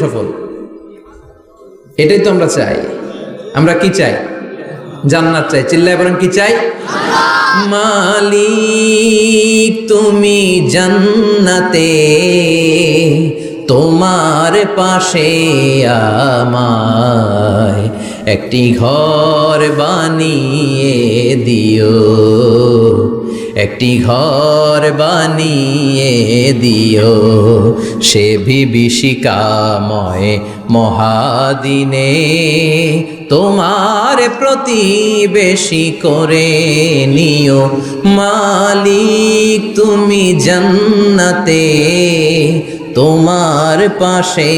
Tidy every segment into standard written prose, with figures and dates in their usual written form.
সফল। এটাই তো আমরা চাই। আমরা কি চাই? জান্নাত চাই। চিল্লায় বলেন কি চাই? মালিক তুমি জান্নাতে, তোমার পাশে আমায় একটি ঘর বানিয়ে দিও, একটি ঘর বানিয়ে দিও সে বিভীষিকাময় মহাদিনে, তোমার প্রতিবেশী করে নিও। মালিক তুমি জান্নাতে, তোমার পাশে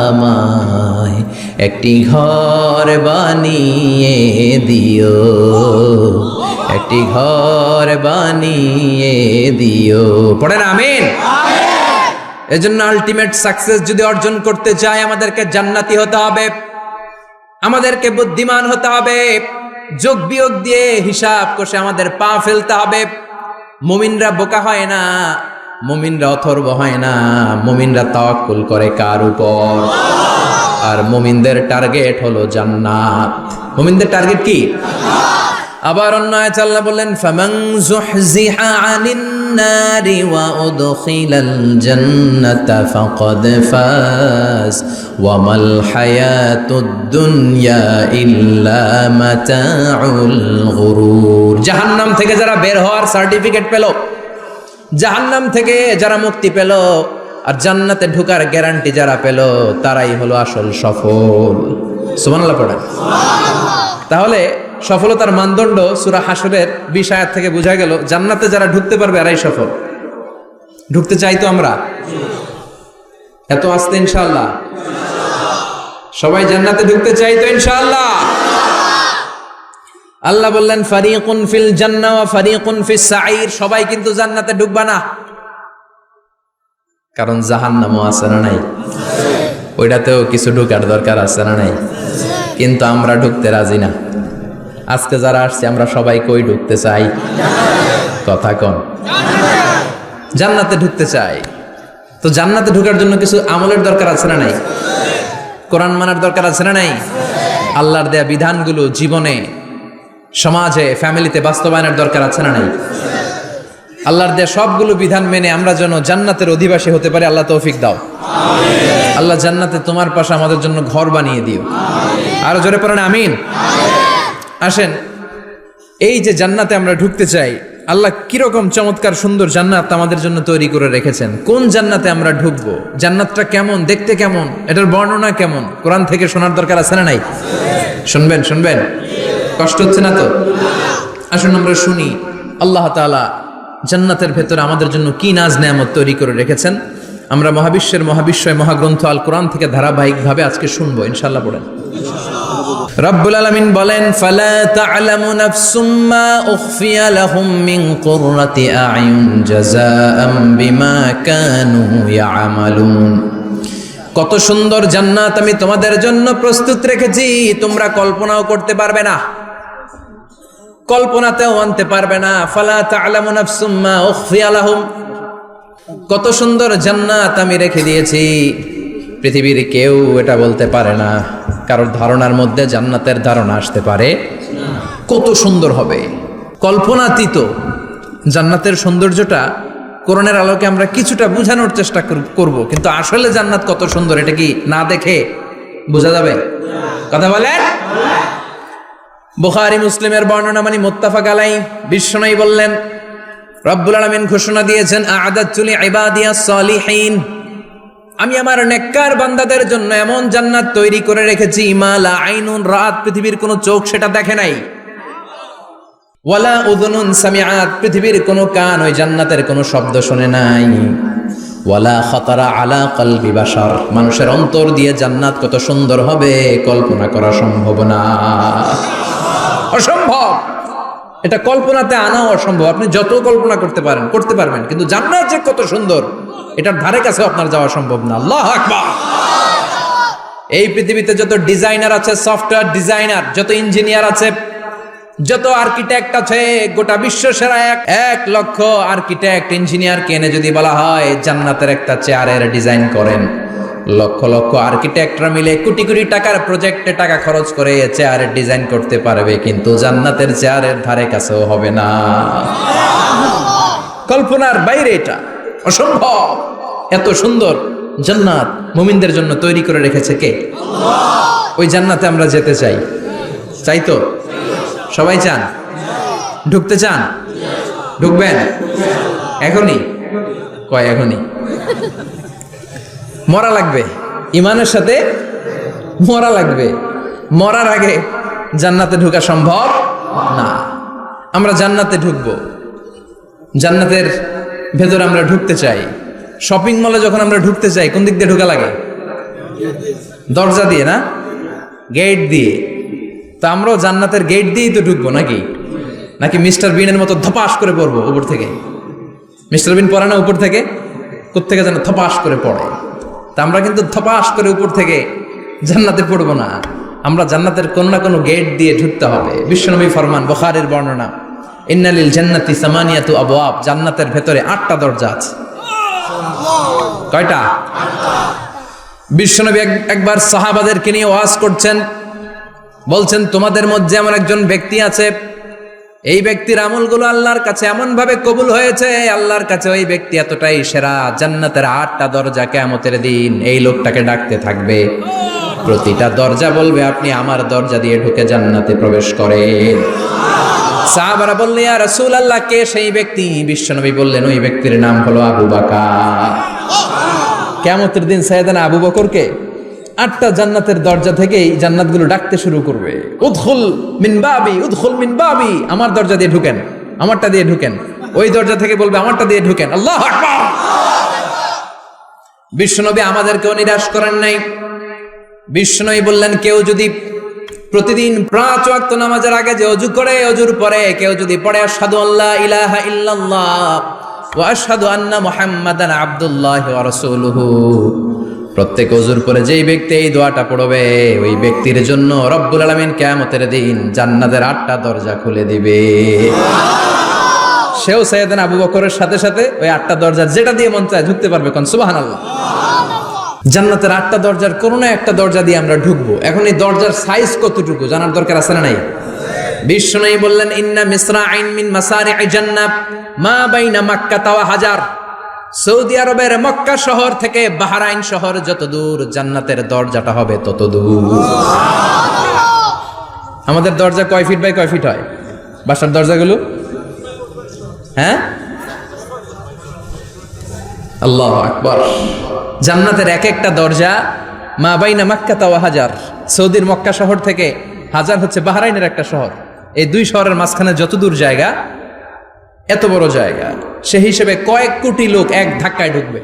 আমায় একটি ঘর বানিয়ে দিও, একটি ঘর বানিয়ে দিও। পড়েন আমিন। এজন্য আলটিমেট সাকসেস যদি অর্জন করতে চাই আমাদেরকে জান্নাতি হতে হবে, আমাদেরকে বুদ্ধিমান হতে হবে, যোগ বিয়োগ দিয়ে হিসাব কষে আমাদের পা ফেলতে হবে। মুমিনরা বোকা হয় না, মুমিনরা অথর্ব হয় না, মুমিনরা তাওয়াক্কুল করে কার উপর? আর মুমিনদের টার্গেট হলো জান্নাত। মুমিনদের টার্গেট কি? আবার অন্য আয়াতে আল্লাহ বললেন ফামান যুহজিহা আনিন নারি ওয়া উদখিলাল জান্নাতা ফাকাদ ফাজ ওয়া মাল হায়াতুদ দুনিয়া ইল্লা মাতাউল গুরুর। জাহান্নাম থেকে যারা বের হওয়ার সার্টিফিকেট পেল, জাহান্নাম থেকে যারা মুক্তি পেল আর জান্নাতে ঢোকার গ্যারান্টি যারা পেল, তারাই হলো আসল সফল। সুবহানাল্লাহ পড়েন। তাহলে সফলতার মানদণ্ড সূরা হাশরের 20 আয়াত থেকে বোঝা গেল জান্নাতে যারা ঢুকতে পারবে এরাই সফল। ঢুকতে চাই তো আমরা? এত আস্তে ইনশাআল্লাহ? সবাই জান্নাতে ঢুকতে চাই তো ইনশাআল্লাহ? আল্লাহ বললেন ফারিকুন ফিল জান্নাহ ওয়া ফারিকুন ফিস সাঈর। সবাই কিন্তু জান্নাতে ঢুকবা না, কারণ জাহান্নামও আছে না নাই? ওইটাতেও কিছু ঢোকার দরকার আছে না নাই? কিন্তু আমরা ঢুকতে রাজি না। আজকে যারা আসছে আমরা সবাই কই ঢুকতে চাই? কথা কন। জান্নাতে ঢুকতে চাই। তো জান্নাতে ঢোকার জন্য কিছু আমলের দরকার আছে না নাই? কোরআন মানার দরকার আছে না নাই? আল্লাহর দেয়া বিধানগুলো জীবনে, সমাজে, ফ্যামিলিতে বাস্তবায়নের দরকার আছে না নাই? আল্লাহর দেয়া সবগুলো বিধান মেনে আমরা যেন জান্নাতের অধিবাসী হতে পারি, আল্লাহ তৌফিক দাও। আল্লাহ জান্নাতে তোমার পাশে আমাদের জন্য ঘর বানিয়ে দিও। আরো জোরে পড়েন আমিন। আসেন, এই যে জান্নাতে আমরা ঢুকতে চাই, আল্লাহ কিরকম চমৎকার সুন্দর জান্নাত আমাদের জন্য তৈরি করে রেখেছেন। কোন জান্নাতে আমরা ঢুকবো, জান্নাতটা কেমন, দেখতে কেমন, এটার বর্ণনা কেমন, কোরআন থেকে শোনার দরকার আছে না নাই? শুনবেন শুনবেন? কষ্ট হচ্ছে না তো? আসুন আমরা শুনি আল্লাহ তাআলা জান্নাতের ভেতরে আমাদের জন্য কি নাজ নেয়ামত তৈরি করে রেখেছেন। আমরা মহাবিশ্বের মহাবিশ্বয় মহাগ্রন্থ আল কোরআন থেকে ধারাবাহিকভাবে আজকে শুনবো ইনশাআল্লাহ। পড়েন। রব্বুল আলামিন বলেন ফালা তা'লামু নাফসুম মা উখফিয়া লাহুম মিন কুররাতি আ'য়ুন জাযাআম বিমা কানু ইয়া'মালুন। কত সুন্দর জান্নাত আমি তোমাদের জন্য প্রস্তুত রেখেছি, তোমরা কল্পনাও করতে পারবে না, কল্পনাতেও আনতে পারবে না। ফালা তা'লামু নাফসুম মা উখফিয়া লাহুম, কত সুন্দর জান্নাত আমি রেখে দিয়েছি, পৃথিবীর কেউ এটা বলতে পারে না। কারোর ধারণার মধ্যে জান্নাতের ধারণা আসতে পারে কত সুন্দর হবে, কল্পনাতীত। জান্নাতের সৌন্দর্যটা কোরআনের আলোকে আমরা কিছুটা বোঝানোর চেষ্টা করব, কিন্তু আসলে জান্নাত কত সুন্দর এটা কি না দেখে বোঝা যাবে? কথা বলেন। বুখারী মুসলিমের বর্ণনা মানে মুত্তাফাক আলাইহি। বিশ্বনবী বললেন, রব্বুল আলামিন ঘোষণা দিয়েছেন আ'আদাতু লিইবাদিয়াস সালিহিন, আমি আমার নেককার বান্দাদের জন্য এমন জান্নাত তৈরি করে রেখেছি মা লা আইনুন রাত, পৃথিবীর কোনো চোখ সেটা দেখে নাই, ওয়ালা উযুনুন সামিআত, পৃথিবীর কোনো কান ওই জান্নাতের কোনো শব্দ শুনে নাই, ওয়ালা খাতারা আলা কলবি বাশার, মানুষের অন্তর দিয়ে জান্নাত কত সুন্দর হবে কল্পনা করা সম্ভব না, অসম্ভব। এটা কল্পনাতে আনাও অসম্ভব। আপনি যত কল্পনা করতে পারেন করতে পারবেন, কিন্তু জান্নাত যে কত সুন্দর এটার ধারে কাছে আপনার যাওয়া সম্ভব না। আল্লাহু আকবার। এই পৃথিবীতে যত ডিজাইনার আছে, সফটওয়্যার ডিজাইনার, যত ইঞ্জিনিয়ার আছে, যত আর্কিটেক্ট আছে, গোটা বিশ্ব সেরা 1 লক্ষ আর্কিটেক্ট ইঞ্জিনিয়ার কেনে যদি বলা হয় জান্নাতের একটা চেয়ারের ডিজাইন করেন, লক্ষ লক্ষ আর্কিটেক্টরা মিলে কোটি কোটি টাকার প্রজেক্টে টাকা খরচ করে চেয়ারের ডিজাইন করতে পারবে, কিন্তু জান্নাতের চেয়ারের ধারে কাছেও হবে না। কল্পনার বাইরে, এটা অসম্ভব। এত সুন্দর জান্নাত মুমিনদের জন্য তৈরি করে রেখেছে কে? ওই জান্নাতে আমরা যেতে চাই। চাই তো? সবাই চান? ঢুকতে চান? ঢুকবেন এখনই? কয় এখনই? মরা লাগবে, ইমানের সাথে মরা লাগবে। মরার আগে জান্নাতে ঢোকা সম্ভব না। আমরা জান্নাতে ঢুকবো, জান্নাতের ভেতরে আমরা ঢুকতে চাই। শপিং মলে যখন আমরা ঢুকতে চাই, কোন দিক দিয়ে ঢোকা লাগে? দরজা দিয়ে না, গেট দিয়ে। তো আমরাও জান্নাতের গেট দিয়েই তো ঢুকবো নাকি? নাকি মিস্টার বিনের মতো ধপাস করে পড়বো উপর থেকে? মিস্টার বিন পড়ে না উপর থেকে? কোত্থেকে যেন ধপাস করে পড়ে। তা আমরা কিন্তু ধপাস করে উপর থেকে জান্নাতে পড়বো না, আমরা জান্নাতের কোনো না কোনো গেট দিয়ে ঢুকতে হবে। বিশ্বনবী ফরমান, বুখারীর বর্ণনা, ইন্নালিল জান্নাতি সামানিয়াতু আবওয়াব, জান্নাতের ভেতরে 8টা দরজা আছে। কয়টা? বিশ্বনবী একবার সাহাবাদেরকে নিয়ে ওয়াজ করছেন, বলছেন তোমাদের মধ্যে এমন একজন ব্যক্তি আছে, এই ব্যক্তির আমলগুলো আল্লাহর কাছে এমন ভাবে কবুল হয়েছে, আল্লাহর কাছে ওই ব্যক্তি এতটাই সেরা, জান্নাতের 8টা দরজা কিয়ামতের দিন এই লোকটাকে ডাকতে থাকবে। প্রতিটা দরজা বলবে আপনি আমার দরজা দিয়ে ঢুকে জান্নাতে প্রবেশ করেন। সাহাবারা বললেন, ইয়া রাসূলুল্লাহ, কে সেই ব্যক্তি? বিশ্বনবী বললেন, ওই ব্যক্তির নাম হলো আবু বকর। কিয়ামতের দিন সাইয়েদনা আবু বকরকে 8টা জান্নাতের দরজা থেকেই জান্নাতগুলো ডাকতে শুরু করবে, উদখুল মিন বাবি, উদখুল মিন বাবি, আমার দরজা দিয়ে ঢুকেন, আমারটা দিয়ে ঢুকেন। ওই দরজা থেকে বলবে আমারটা দিয়ে ঢুকেন। আল্লাহু আকবার। বিশ্বনবী আমাদেরকেও নিরাশ করেন নাই। বিশ্বনবী বললেন, কেউ যদি প্রতিদিন 5 ওয়াক্ত নামাজের আগে যে ওযু করে, ওযুর পরে কেউ যদি পড়ে আশহাদু আল্লা ইলাহা ইল্লাল্লাহ ওয়া আশহাদু আন্না মুহাম্মাদান আবদুল্লাহি ওয়া রাসূলুহু, প্রত্যেক ওযুর পরে যেই ব্যক্তি এই দোয়াটা পড়বে, ওই ব্যক্তির জন্য রব্বুল আলামিন কিয়ামতের দিন জান্নাতের 8টা দরজা খুলে দিবে। সেও সাইয়েদনা আবু বকরের সাথে সাথে ওই 8টা দরজা যেটা দিয়ে মন চায় ঢুকতে পারবে। কোন সুবহানাল্লাহ। জান্নাতের 8টা দরজার কোনো না একটা দরজা দিয়ে আমরা ঢুকবো। এখন এই দরজার সাইজ কতটুকু জানার দরকার আছে না নাই? বিশ্বনবী বললেন, ইন্না মিসরাইন মিন মাসারি'i জান্নাহ মা বাইনা মাক্কা ওয়া হাজার, সৌদি আরবের মক্কা শহর থেকে বাহরাইন শহর যত দূর, জান্নাতের দরজাটা হবে তত দূর। আমাদের দরজা কয় ফিট বাই কয় ফিট হয় বাসার দরজাগুলো? হ্যাঁ, আল্লাহু আকবার। জান্নাতের এক একটা দরজা মা বাইনা মাক্কা ওয়া হাজার, সৌদির মক্কা শহর থেকে হাজার হচ্ছে বাহরাইনের একটা শহর। এই দুই শহরের মাঝখানে যত দূর জায়গা, এত বড় জায়গা, সে হিসেবে কয়েক কোটি লোক এক ধাক্কায় ঢুকবে।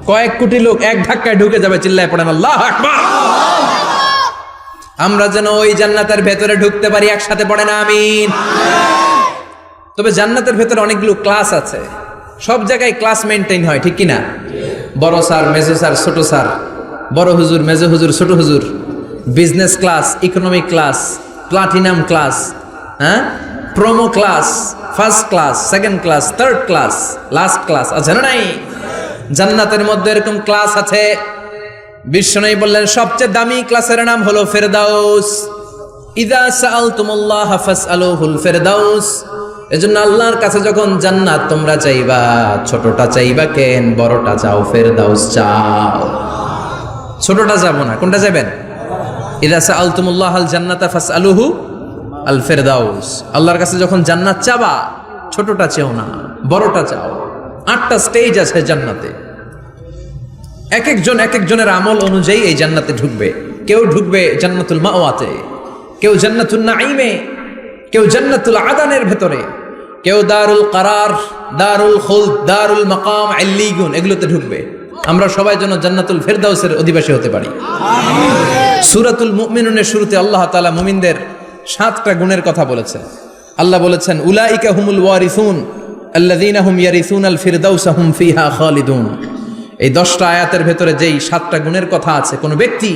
কয়েক কোটি লোক এক ধাক্কায় ঢুকে যাবে। চিল্লায় পড়েন আল্লাহু আকবার। আমরা যেন ওই জান্নাতের ভেতরে ঢুকতে পারি, একসাথে পড়েন আমিন। তবে জান্নাতের ভেতরে অনেকগুলো ক্লাস আছে, সব জায়গায় ক্লাস মেনটেন হয়, ঠিক কিনা? বড় স্যার, মেজো স্যার, ছোট স্যার, বড় হুজুর, মেজো হুজুর, ছোট হুজুর, business class, economic class, platinum class, হ্যাঁ, promo class, first class, second class, third class, last class আছে না নাই? জান্নাতের মধ্যে এরকম ক্লাস আছে। বিশ্বনবী বললেন, সবচেয়ে দামি ক্লাসের নাম হলো ফেরদাউস। ইযা সাআলতুমুল্লাহ ফাসআলুহুল ফেরদাউস। এজন্য আল্লাহর কাছে যখন জান্নাত তোমরা চাইবা, ছোটটা চাইবা কেন, বড়টা চাও, ফেরদাউস চাও। ছোটটা যাবো না, কোনটা যাবেন? ইযা সাআলতুমুল্লাহ আল জান্নাতা ফাসআলুহু আল ফেরদাউস। আল্লাহর কাছে যখন জান্নাত চাবা, ছোটটা চেও না, বড়টা চাও। 8টা স্টেজ আছে জান্নাতে, এক একজনের আমল অনুযায়ী এই জান্নাতে ঢুকবে। কেউ ঢুকবে জান্নাতুল মাওয়াতে, কেউ জান্নাতুল নাঈমে, কেউ জান্নাতুল আদানের ভেতরে, কেউ দারুল কারার, দারুল খুলদ, দারুল মাকাম, আল্লিগুন, এগুলোতে ঢুকবে। আমরা সবাই যেন জান্নাতুল ফেরদাউসের অধিবাসী হতে পারি। সূরাতুল মুমিনুনের শুরুতে আল্লাহ তাআলা মুমিনদের 7টা গুণের কথা বলেছেন। আল্লাহ বলেছেন, উলাইকা হুমুল ওয়ারিসুন আল্লাযীনা হুম ইয়ারিসুনাল ফিরদাউসা হুম ফিহা খালিদুন। এই 10টা আয়াতের ভেতরে যেই 7টা গুণের কথা আছে, কোনো ব্যক্তি,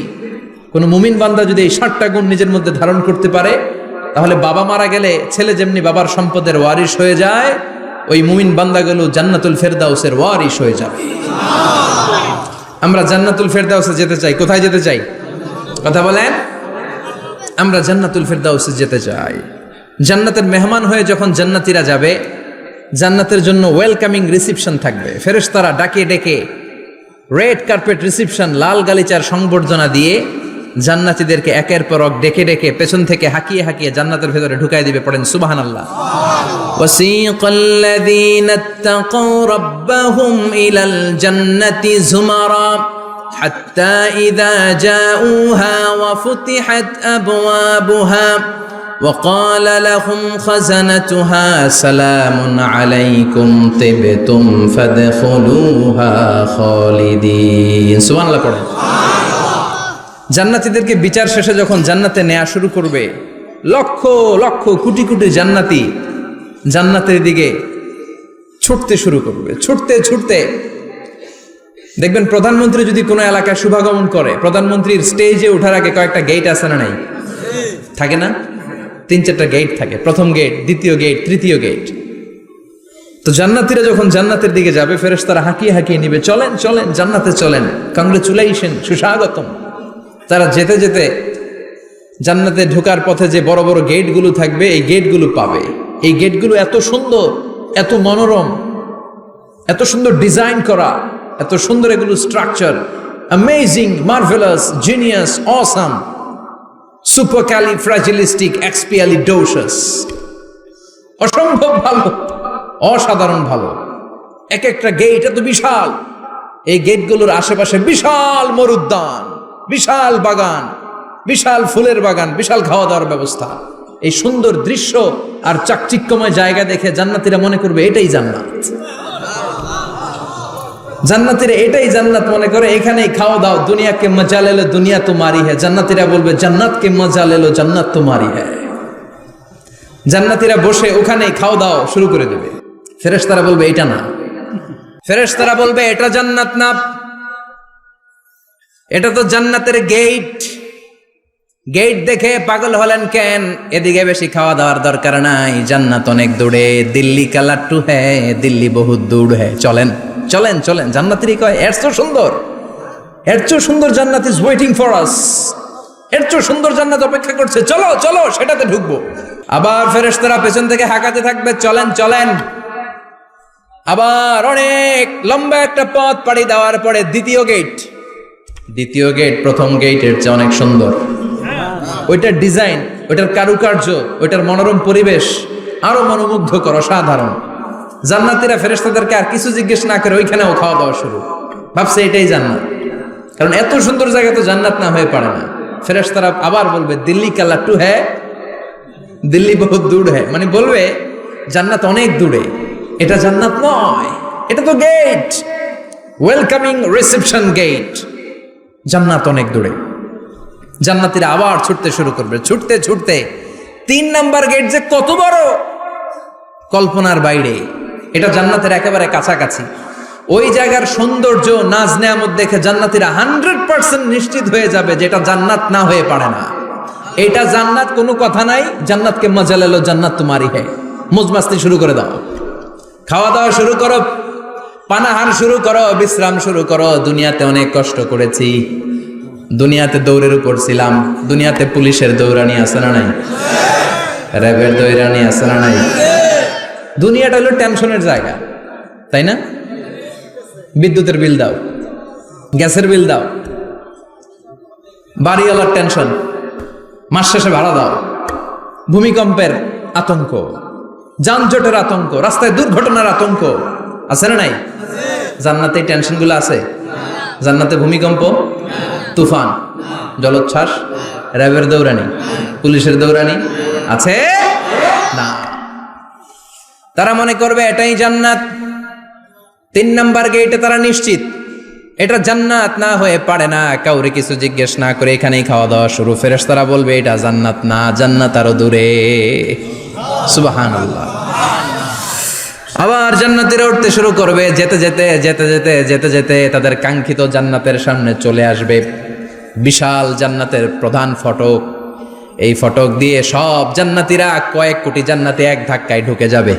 কোনো মুমিন বান্দা যদি এই 7টা গুণ নিজের মধ্যে ধারণ করতে পারে, তাহলে বাবা মারা গেলে ছেলে যেমনি বাবার সম্পদের ওয়ারিশ হয়ে যায়, ওই মুমিন বান্দাগুলো জান্নাতুল ফেরদাউসের ওয়ারিশ হয়ে যাবে। আমরা জান্নাতুল ফেরদাউসে যেতে চাই। কোথায় যেতে চাই? কথা বলেন। আমরা জান্নাতুল ফেরদাউসে যেতে চাই। জান্নাতের মেহমান হয়ে যখন জান্নাতীরা যাবে, জান্নাতের জন্য ওয়েলকামিং রিসিপশন থাকবে। ফেরেশতারা ডাকে ডেকে রেড কার্পেট রিসিপশন, লাল গালিচার সংবর্ধনা দিয়ে জান্নাতীদেরকে একের পর এক ডেকে ডেকে পেছন থেকে হাঁকিয়ে হাঁকিয়ে জান্নাতের ভেতরে ঢুকাই দিবে। পড়েন সুবহানাল্লাহ। ওয়াসিকাল্লাযীনা ইত্তাকাউ রাব্বাহুম ইলাল জান্নাতি যুমারা হাত্তা ইযা জাউহা ওয়া ফুতিহাত আবওয়াবুহা وقال لهم خزنتها سلام عليكم طبتم فادخلوها خالدين সুবহান আল্লাহ পড়েন। জান্নাতীদেরকে বিচার শেষে যখন জান্নাতে নেওয়া শুরু করবে, লক্ষ লক্ষ কোটি কোটি জান্নাতি জান্নাতের দিকে ছুটতে শুরু করবে। ছুটতে ছুটতে দেখবেন প্রধানমন্ত্রী যদি কোনো এলাকায় শুভাগমন করে, প্রধানমন্ত্রীর স্টেজে ওঠার আগে কয়েকটা গেট আছে না নাই? থাকে না? 3-4টা গেট থাকে। প্রথম গেট, দ্বিতীয় গেট, তৃতীয় গেট। তো জান্নাতীরা যখন জান্নাতের দিকে যাবে, ফেরেশতারা হাঁকিয়ে হাঁকিয়ে নিবে, চলেন চলেন জান্নাতে চলেন, কংগ্রেচুলেশন, সুস্বাগতম। তারা যেতে যেতে জান্নাতে ঢোকার পথে যে বড় বড় গেটগুলো থাকবে, এই গেটগুলো পাবে। এই গেটগুলো এত সুন্দর, এত মনোরম, এত সুন্দর ডিজাইন করা, এত সুন্দর এগুলো structure, amazing, marvellous, genius, awesome, supercalifragilisticexpialidocious, অসম্ভব ভালো, অসাধারণ ভালো। এক একটা গেট এত বিশাল। এই গেটগুলোর আশেপাশে বিশাল মরুদ্যান, বিশাল বাগান, বিশাল ফুলের বাগান, বিশাল খাওয়া দাওয়ার ব্যবস্থা। এই সুন্দর দৃশ্য আর চাকচিক্যময় জায়গা দেখে জান্নাতীরা মনে করবে এটাই জান্নাত। জান্নাতীরা এটাই জান্নাত মনে করে, এখানেই খাওয়া দাও। দুনিয়া কে মজা লে লো দুনিয়া তোমারি হ্যায়। জান্নাতীরা বলবে জান্নাত কে মজা লে লো জান্নাত তোমারি হ্যায়। জান্নাতীরা বসে ওখানেই খাওয়া দাও শুরু করে দেবে। ফেরেশতারা বলবে এটা না। ফেরেশতারা বলবে এটা জান্নাত না, এটা তো জান্নাতের গেট। গেট দেখে পাগল হলেন কেন? এদিকে বেশি খাওয়া দাওয়ার দরকার নাই, জান্নাত অনেক দূরে। দিল্লি কা লাট্টু হ্যায়, দিল্লি বহুত দূর হ্যায়। চলেন চলেন চলেন। জান্নাতেরই কয় এর চেয়ে সুন্দর, এর চেয়ে সুন্দর জান্নাত ইজ ওয়েটিং ফর আস। এর চেয়ে সুন্দর জান্নাত অপেক্ষা করছে, চলো চলো সেটাতে ঢুকবো। আবার ফেরেশতারা পেছন থেকে হাঁকাতে থাকবে, চলেন চলেন। আবার অনেক লম্বা একটা পথ পাড়ি দেওয়ার পরে দ্বিতীয় গেট। দ্বিতীয় গেট প্রথম গেটের চেয়ে অনেক সুন্দর। ওইটার ডিজাইন, ওইটার কারুকার্য, ওইটার মনোরম পরিবেশ আরো মনোমুগ্ধকর, অসাধারণ। জান্নাতীরা ফেরেশতাদেরকে আর কিছু জিজ্ঞেস না করে ওইখানেও খাওয়া দাওয়া শুরু। ভাবছে এটাই জান্নাত, কারণ এত সুন্দর জায়গা তো জান্নাত না হয়ে পারে না। ফেরেশতারা আবার বলবে দিল্লি কা লাট্টু হ্যায়, দিল্লি বহুত দূর হ্যায়। মানে বলবে জান্নাত অনেক দূরে, এটা জান্নাত নয়, এটা তো গেট, ওয়েলকামিং রিসেপশন গেট। জান্নাত অনেক দূরে। জান্নাতীরা আবার ছুটতে শুরু করবে। ছুটতে ছুটতে 3 নাম্বার গেট যে কত বড়, কল্পনার বাইরে। এটা জান্নাতের একেবারে কাছাকাছি। ওই জায়গার সৌন্দর্য, নাজ নেয়ামত দেখে জান্নাতীরা 100% নিশ্চিত হয়ে যাবে যেটা জান্নাত না হয়ে পারে না। এটা জান্নাত, কোনো কথা নাই। জান্নাতকে মজা লেলো জান্নাত তোমারি হ্যায়। মজমাস্তি শুরু করে দাও, খাওয়া দাওয়া শুরু করো, পানাহার শুরু করো, বিশ্রাম শুরু করো। দুনিয়াতে অনেক কষ্ট করেছি, দুনিয়াতে দৌড়ের উপর ছিলাম, দুনিয়াতে পুলিশের দৌড়ানি আছে না নাই? র্যাবের দৌড়ানি আছে না নাই? দুনিয়াটা হলো টেনশনের জায়গা, তাই না? বিদ্যুতের বিল দাও, গ্যাসের বিল দাও, বাড়িওয়ালার টেনশন, মাস শেষে ভাড়া দাও, ভূমিকম্পের আতঙ্ক, যানজটের আতঙ্ক, রাস্তায় দুর্ঘটনার আতঙ্ক আছে না নাই? জান্নাতে এই টেনশনগুলো আছে? জান্নাতে ভূমিকম্প, তুফান, জলোচ্ছ্বাস, র্যাবের দৌড়ানি, পুলিশের দৌড়ানি আছে না। তারা মনে করবে এটাই জান্নাত। 3 নাম্বার গেটে তারা নিশ্চিত এটা জান্নাত না হয়ে পারে না। কাউরে কিছু জিজ্ঞেস না করে এখানেই খাওয়া দাওয়া শুরু। ফেরেশতারা বলবে এটা জান্নাত না, জান্নাত আরো দূরে। সুবহানাল্লাহ। আবার জান্নাতীরা উঠতে শুরু করবে। যেতে যেতে যেতে যেতে যেতে যেতে তাদের কাঙ্ক্ষিত জান্নাতের সামনে চলে আসবে। বিশাল জান্নাতের প্রধান ফটক। এই ফটক দিয়ে সব জান্নাতীরা, কয়েক কোটি জান্নাতি এক ধাক্কায় ঢুকে যাবে।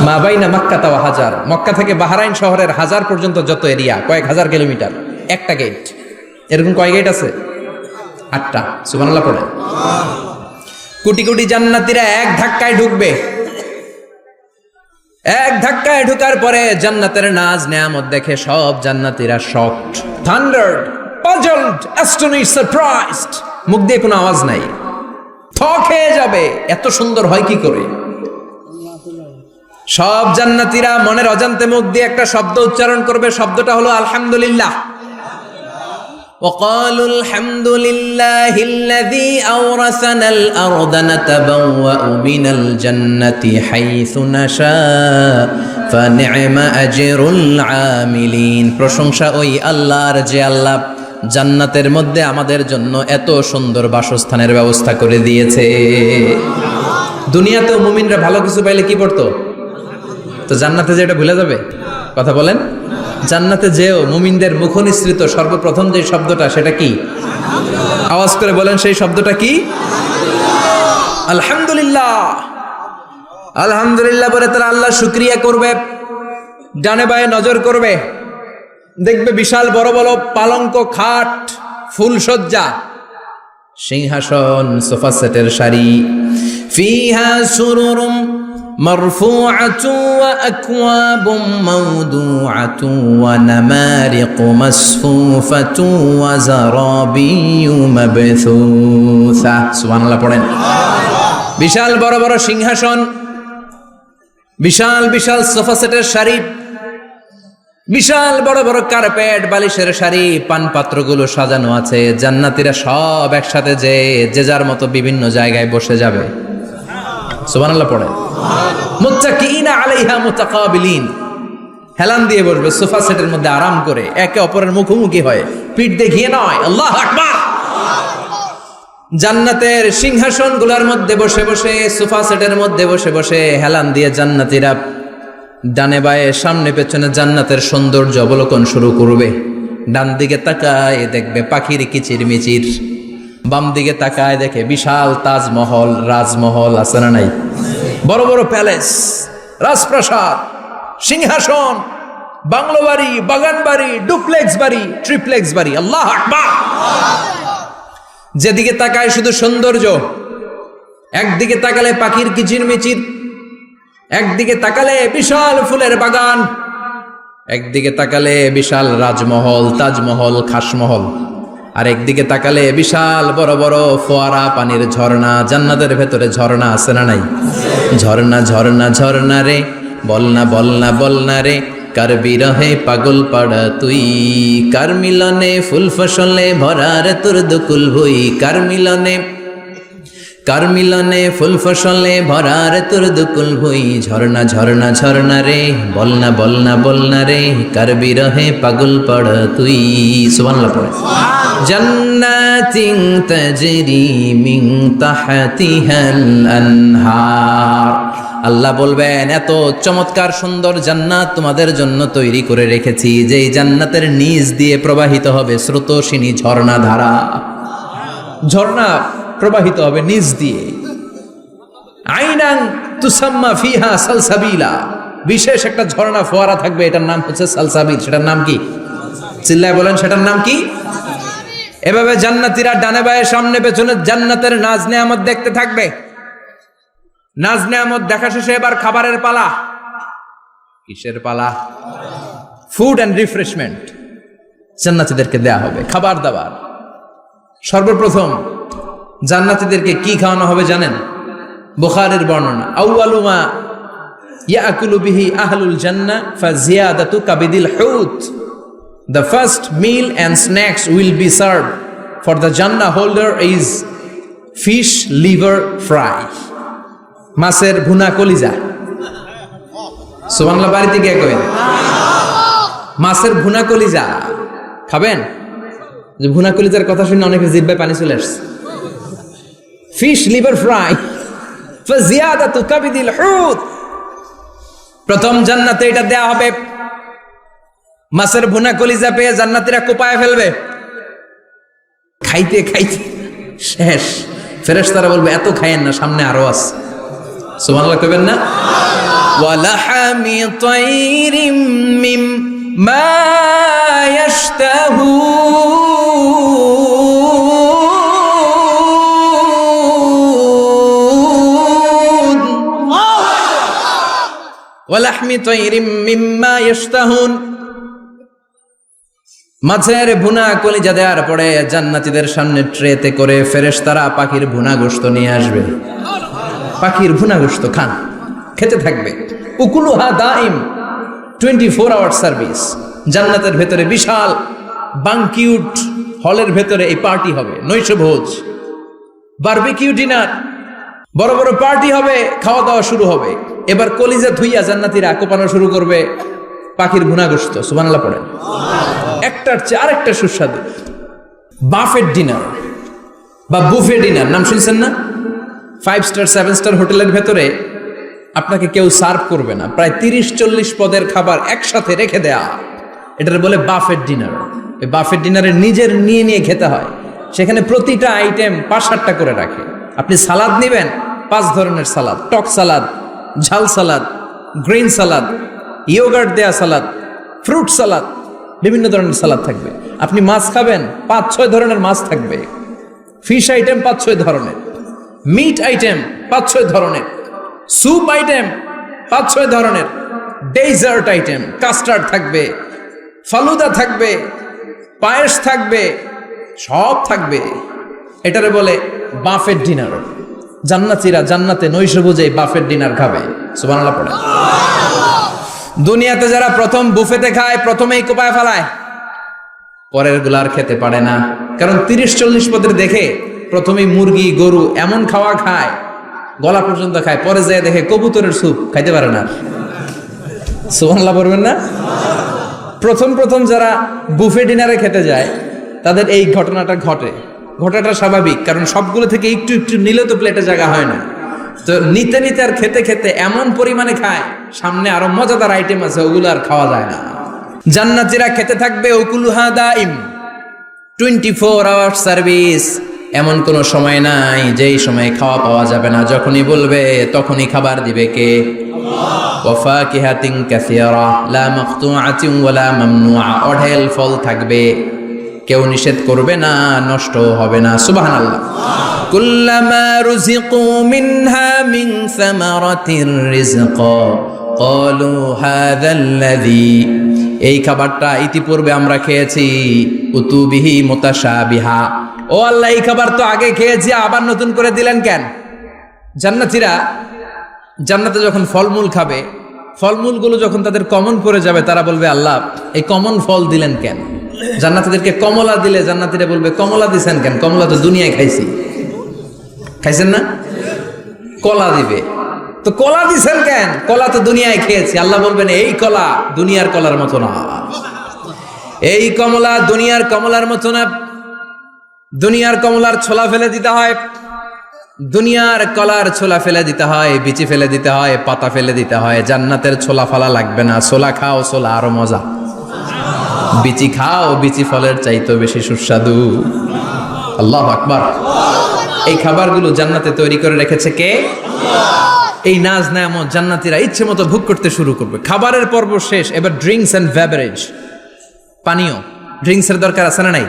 মা বাইনা মক্কা ওয়া হাজার, মক্কা থেকে বাহরাইন শহরের হাজার পর্যন্ত যত এরিয়া, কয়েক হাজার কিলোমিটার, একটা গেট। এরকম কয় গেট আছে? 8টা। সুবহানাল্লাহ পড়ে। কোটি কোটি জান্নাতীরা এক ধাক্কায় ঢুকবে। এক ধাক্কায় ঢুকার পরে জান্নাতের নাজ নেয়ামত দেখে সব জান্নাতীরা শকড, থান্ডার্ড, পাজলড, অ্যাস্টনিশড, সারপ্রাইজড। মুখ দিয়ে কোনো আওয়াজ নাই, থক হয়ে যাবে, এত সুন্দর হয় কি করে। সব জান্নাতীরা মনের অজান্তে মুখ দিয়ে একটা শব্দ উচ্চারণ করবে, শব্দটা হলো আলহামদুলিল্লাহ। وقالوا الحمد لله الذي أورثنا الأرض نتبوأ من الجنة حيث نشاء فنعم أجر العاملين। প্রশংসা ওই আল্লাহর যে আল্লাহ জান্নাতের মধ্যে আমাদের জন্য এত সুন্দর বাসস্থানের ব্যবস্থা করে দিয়েছে। দুনিয়াতেও মুমিনরা ভালো কিছু পাইলে কি পড়তো? তো জান্নাতে যে এটা ভুলে যাবে? কথা বলেন। জান্নাতে যেও মুমিনদের মুখনিসৃত সর্বপ্রথম যে শব্দটা, সেটা কি? আওয়াজ করে বলেন, সেই শব্দটা কি? আলহামদুলিল্লাহ। আলহামদুলিল্লাহ বলে তারা আল্লাহ শুকরিয়া করবে, ডানে বায়ে নজর করবে, দেখবে বিশাল বড় বড় পালঙ্ক, খাট, ফুলসজ্জা, সিংহাসন, সোফা সেটের সারি, ফিহা সুরুরুম মারফুআতু ওয়া আকওয়াবুম মাওদুআতু ওয়া নামারিকু মাসফুফাতু ওয়া যারাবিয়্যু মাবথুসা। সুবহানাল্লাহ পড়েন। বিশাল বড় বড় সিংহাসন, বিশাল বিশাল সোফা সেটের সারি, বিশাল বড় বড় কার্পেট, বালিশের সারি, পানপাত্রগুলো সাজানো আছে। জান্নাতীরা সব একসাথে যে যার মতো বিভিন্ন জায়গায় বসে যাবে। সুবহানাল্লাহ পড়ে। মুত্তাকিইনা আলাইহা মুতাকাবিলিন, হেলান দিয়ে বসবে সোফা সেটের মধ্যে আরাম করে, একে অপরের মুখোমুখি হয়ে, পিঠ দেখিয়ে নয়। আল্লাহু আকবার। জান্নাতের সিংহাসনগুলোর মধ্যে বসে বসে, সোফা সেটের মধ্যে বসে বসে হেলান দিয়ে জান্নাতীরা ডানে বায়ে সামনে পেছনে জান্নাতের সৌন্দর্য অবলোকন শুরু করবে। ডান দিকে তাকায় দেখবে পাখির কিচিরমিচির, বাম দিকে তাকায় দেখে বিশাল তাজমহল, রাজমহল আছে না নাই? বড় বড় প্যালেস, রাজপ্রাসাদ, সিংহাসন, বাংলো বাড়ি, বাগান বাড়ি, ডুপ্লেক্স বাড়ি, ট্রিপ্লেক্স বাড়ি। আল্লাহু আকবার। যেদিকে তাকায় শুধু সৌন্দর্য। একদিকে তাকালে পাখির কিচিরমিচির, একদিকে তাকালে বিশাল ফুলের বাগান, একদিকে তাকালে বিশাল রাজমহল, তাজমহল, খাসমহল, আর একদিকে তাকালে বিশাল বড় বড় ফোয়ারা, পানির ঝর্ণা। জান্নাতের ভেতরে ঝর্ণা আছে না নাই? ঝর্ণা ঝর্ণা ঝর্ণা রে, বলনা বলনা বলনা রে, কার বিরহে পাগল পাড়া তুই, কার মিলনে ফুল ফসলে ভরা রে তোর দুকুল ভুই, কার মিলনে ফুল ফসলে ভরা রে তোর দুকুল ভুই। ঝর্ণা ঝর্ণা ঝর্ণা রে, বলনা বলনা বলনা রে, কার বিরহে পাগল পাড়া তুই। সুবহানাল্লাহ পড়ে। জান্নাতিন তাজরি মিন তাহতিহাল আনহার। আল্লাহ বলবেন, এত চমৎকার সুন্দর জান্নাত তোমাদের জন্য তৈরি করে রেখেছি, যেই জান্নাতের নিচ দিয়ে প্রবাহিত হবে স্রোতস্বিনী ঝর্ণা ধারা। ঝর্ণা প্রবাহিত হবে নিচ দিয়ে। আইনান তুসাম্মা ফিহা সালসাবিলা, বিশেষ একটা ঝর্ণা ফোয়ারা থাকবে, এটার নাম হচ্ছে সালসাবিল। সেটার নাম কি? চিল্লায় বলেন, সেটার নাম কি? এভাবে জান্নাতীরা ডানে বায়ে সামনে পেছনে জান্নাতের নাজ নেয়ামত দেখতে থাকবে। নাজ নেয়ামত দেখা শেষে এবার খাবারের পালা। কিসের পালা? ফুড অ্যান্ড রিফ্রেশমেন্ট জান্নাতীদেরকে দেয়া হবে, খাবার দাবার। সর্বপ্রথম জান্নাতীদেরকে কি খাওয়ানো হবে জানেন? বুখারীর বর্ণনা, আউয়ালু মা ইয়াকুলু বিহি আহলুল জান্নাহ ফাজিয়াদাতু কাবিদিল হুত। The first meal and snacks will be served for the Jannah holder is fish liver fry, মাছের ভুনা কলিজা। সুবহানাল্লাহ, বাড়িতে গিয়ে কইবেন মাছের ভুনা কলিজা খাবেন। যে ভুনা কলিজার কথা শুনে অনেকের জিহ্বায় পানি চলে আসছে। ফিশ লিভার ফ্রাই ফাজিয়াদাতু কাবিদিল হুত, প্রথম জান্নাতে এটা দেয়া হবে। মাছের ভুনা কলিজা পেয়ে জান্নাতীরা কোপায় ফেলবে, খাইতে খাইতে শেষ। ফেরেশতারা বলবে, এত খাইয়েন না, সামনে আরো আছে। সুবহানাল্লাহ কইবেন না? ওয়ালাহামি তাইরিম মিম্মা ইয়াশতাহুন ওয়ালাহমি তাইরিম মিম্মা ইয়াশতাহুন। মাছের ভুনা কলিজা দেওয়ার পরে জান্নাতীদের সামনে ট্রেতে করে ফেরেশতারা পাখির ভুনা গোশত নিয়ে আসবে। পাখির ভুনা গোশত খান, খেতে থাকবে। উকুলুহা দাইম, 24 আওয়ার সার্ভিস। জান্নাতের ভেতরে বিশাল বানকিউট হলের ভেতরে এই পার্টি হবে, নৈশভোজ, বারবিকিউ ডিনার, বড় বড় পার্টি হবে, খাওয়া দাওয়া শুরু হবে। এবার কলিজা ধুইয়া জান্নাতীরা কোপানো শুরু করবে পাখির ভুনা গোশত। সুবহানাল্লাহ পড়েন। একটার চেয়ে আরেকটা সুস্বাদু। বাফেট ডিনার বা বুফে ডিনার নাম শুনছেন না? 5 স্টার 7 স্টার হোটেলের ভেতরে আপনাকে কেউ সার্ভ করবে না, প্রায় 30-40 পদের খাবার একসাথে রেখে দেয়া, এটার বলে বাফেট ডিনার। এই বাফেট ডিনারে নিজের নিয়ে খেতে হয়। সেখানে প্রতিটা আইটেম 5-7টা করে রাখে। আপনি সালাদ নেবেন, 5 ধরনের সালাদ, টক সালাদ, ঝাল সালাদ, গ্রিন সালাদ, ইয়োগার্ট দেয়া সালাদ, ফ্রুট সালাদ, বিভিন্ন ধরনের সালাদ থাকবে। আপনি মাছ খাবেন, 5-6 ধরনের মাছ থাকবে। ফিশ আইটেম 5-6 ধরনের, মিট আইটেম 5-6 ধরনের, স্যুপ আইটেম 5-6 ধরনের, ডেজার্ট আইটেম, কাস্টার্ড থাকবে, ফালুদা থাকবে, পায়েস থাকবে, সব থাকবে। এটারে বলে বাফেট ডিনার। জান্নাতীরা জান্নাতে নৈশভোজে বাফেট ডিনার খাবে। সুবহানাল্লাহ পড়ে। দুনিয়াতে যারা প্রথম বুফেতে খায়, প্রথমেই কোপায় ফেলায়, পরের গুলার খেতে পারে না। কারণ 30-40 পদের দেখে প্রথমেই মুরগি গরু এমন খাওয়া খায়, গলা পর্যন্ত খায়, পরে যায় দেখে কবুতরের স্যুপ খাইতে পারে না। সুবহানাল্লাহ পড়বেন না? প্রথম যারা বুফে ডিনারে খেতে যায় তাদের এই ঘটনাটা ঘটাটা স্বাভাবিক, কারণ সবগুলো থেকে একটু একটু নিলে তো প্লেটে জায়গা হয় না। তো নিতে আর খেতে এমন পরিমাণে খায়, সামনে আরো মজাদার আইটেম আছে, ওগুলো আর খাওয়া যায় না। জান্নাতীরা খেতে থাকবে উকুলুহা দাইম, 24 আওয়ার সার্ভিস। এমন কোনো সময় নাই যেই সময় খাওয়া পাওয়া যাবে না। যখনই বলবে তখনই খাবার দিবে কে? ওয়া ফাকিহাতিন কাসীরা লা মাকতুআতিন ওয়ালা মামনুআ। অঢেল ফল থাকবে, কেউ নিষেধ করবে না, নষ্ট হবে না। সুবহানাল্লাহ। কুল্লামা রুজিকু মিনহা মিন সামারাতির রিজকা ক্বালু হাযাল্লাযী। এই খাবারটা ইতিপূর্বে আমরা খেয়েছি, উতুবিহি মুতাশাবিহা। ও আল্লাহ, এই খাবার তো আগে খেয়েছি, আবার নতুন করে দিলেন কেন? জান্নাতীরা জান্নাতে যখন ফলমূল খাবে, ফলমূলগুলো যখন তাদের কমন পড়ে যাবে, তারা বলবে আল্লাহ এই কমন ফল দিলেন কেন? জান্নাতীদেরকে কমলা দিলে জান্নাতীরা বলবে কমলা দিছেন কেন? কমলা তো দুনিয়ায় খাইছি। খাইছেন না? কলা দিবে, তো কলা দিছেন কেন? কলা তো দুনিয়ায় খেয়েছি। আল্লাহ বলবেন এই কলা দুনিয়ার কলার মতো না, এই কমলা দুনিয়ার কমলার মতো না। দুনিয়ার কমলার ছোলা ফেলে দিতে হয়, দুনিয়ার কলার ছোলা ফেলে দিতে হয়, বিচি ফেলে দিতে হয়, পাতা ফেলে দিতে হয়। জান্নাতের ছোলা ফালা লাগবে না। ছোলা খাও, ছোলা আরো মজা। বিচি খাও, বিচি ফলের চাইতে বেশি সুস্বাদু। আল্লাহু আকবার। এই খাবারগুলো জান্নাতে তৈরি করে রেখেছে কে? এই নাজ নেয়ামত জান্নাতীরা ইচ্ছে মতো ভোগ করতে শুরু করবে। খাবারের পর্ব শেষ, এবার ড্রিঙ্কস এন্ড বেভারেজ, পানীয়। ড্রিঙ্কসের দরকার আছে না নাই?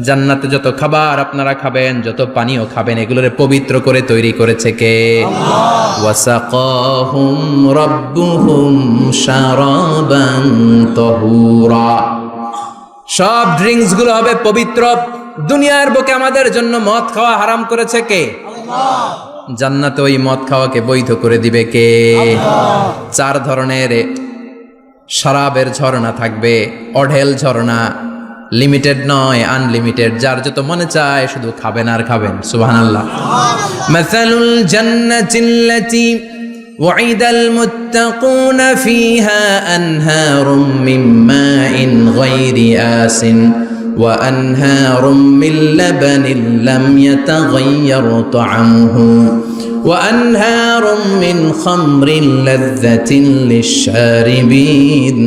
জান্নাতে যত খাবার আপনারা খাবেন, যত পানীয় খাবেন, এগুলোরে পবিত্র করে তৈরি করেছে কে? ওয়াসাকাহুম রাব্বুহুম শারাবান তাহুরা। সব ড্রিঙ্কস গুলো হবে পবিত্র। দুনিয়ার বুকে আমাদের জন্য মদ খাওয়া হারাম করেছে কে? আল্লাহ। জান্নাতে ওই মদ খাওয়াকে বৈধ করে দিবে কে? আল্লাহ। 4 ধরনের শরাবের ঝর্ণা থাকবে, অঢেল ঝর্ণা, লিমিটেড নয়, আনলিমিটেড। যার যত মনে চায় শুধু খাবেন আর খাবেন। সুবহানাল্লাহ। মাসালুল জান্নাতিল্লাতী ওয়াইদাল মুত্তাকুনা ফিহা আনহারুম মিন মাইন গায়রি আসিন ওয়া আনহারুম মিন লাবানিন লাম ইয়াতাগায়্যার তা'আমুহু ওয়া আনহারুম মিন খামরিন লাযযাতিন লিশ-শারিবিন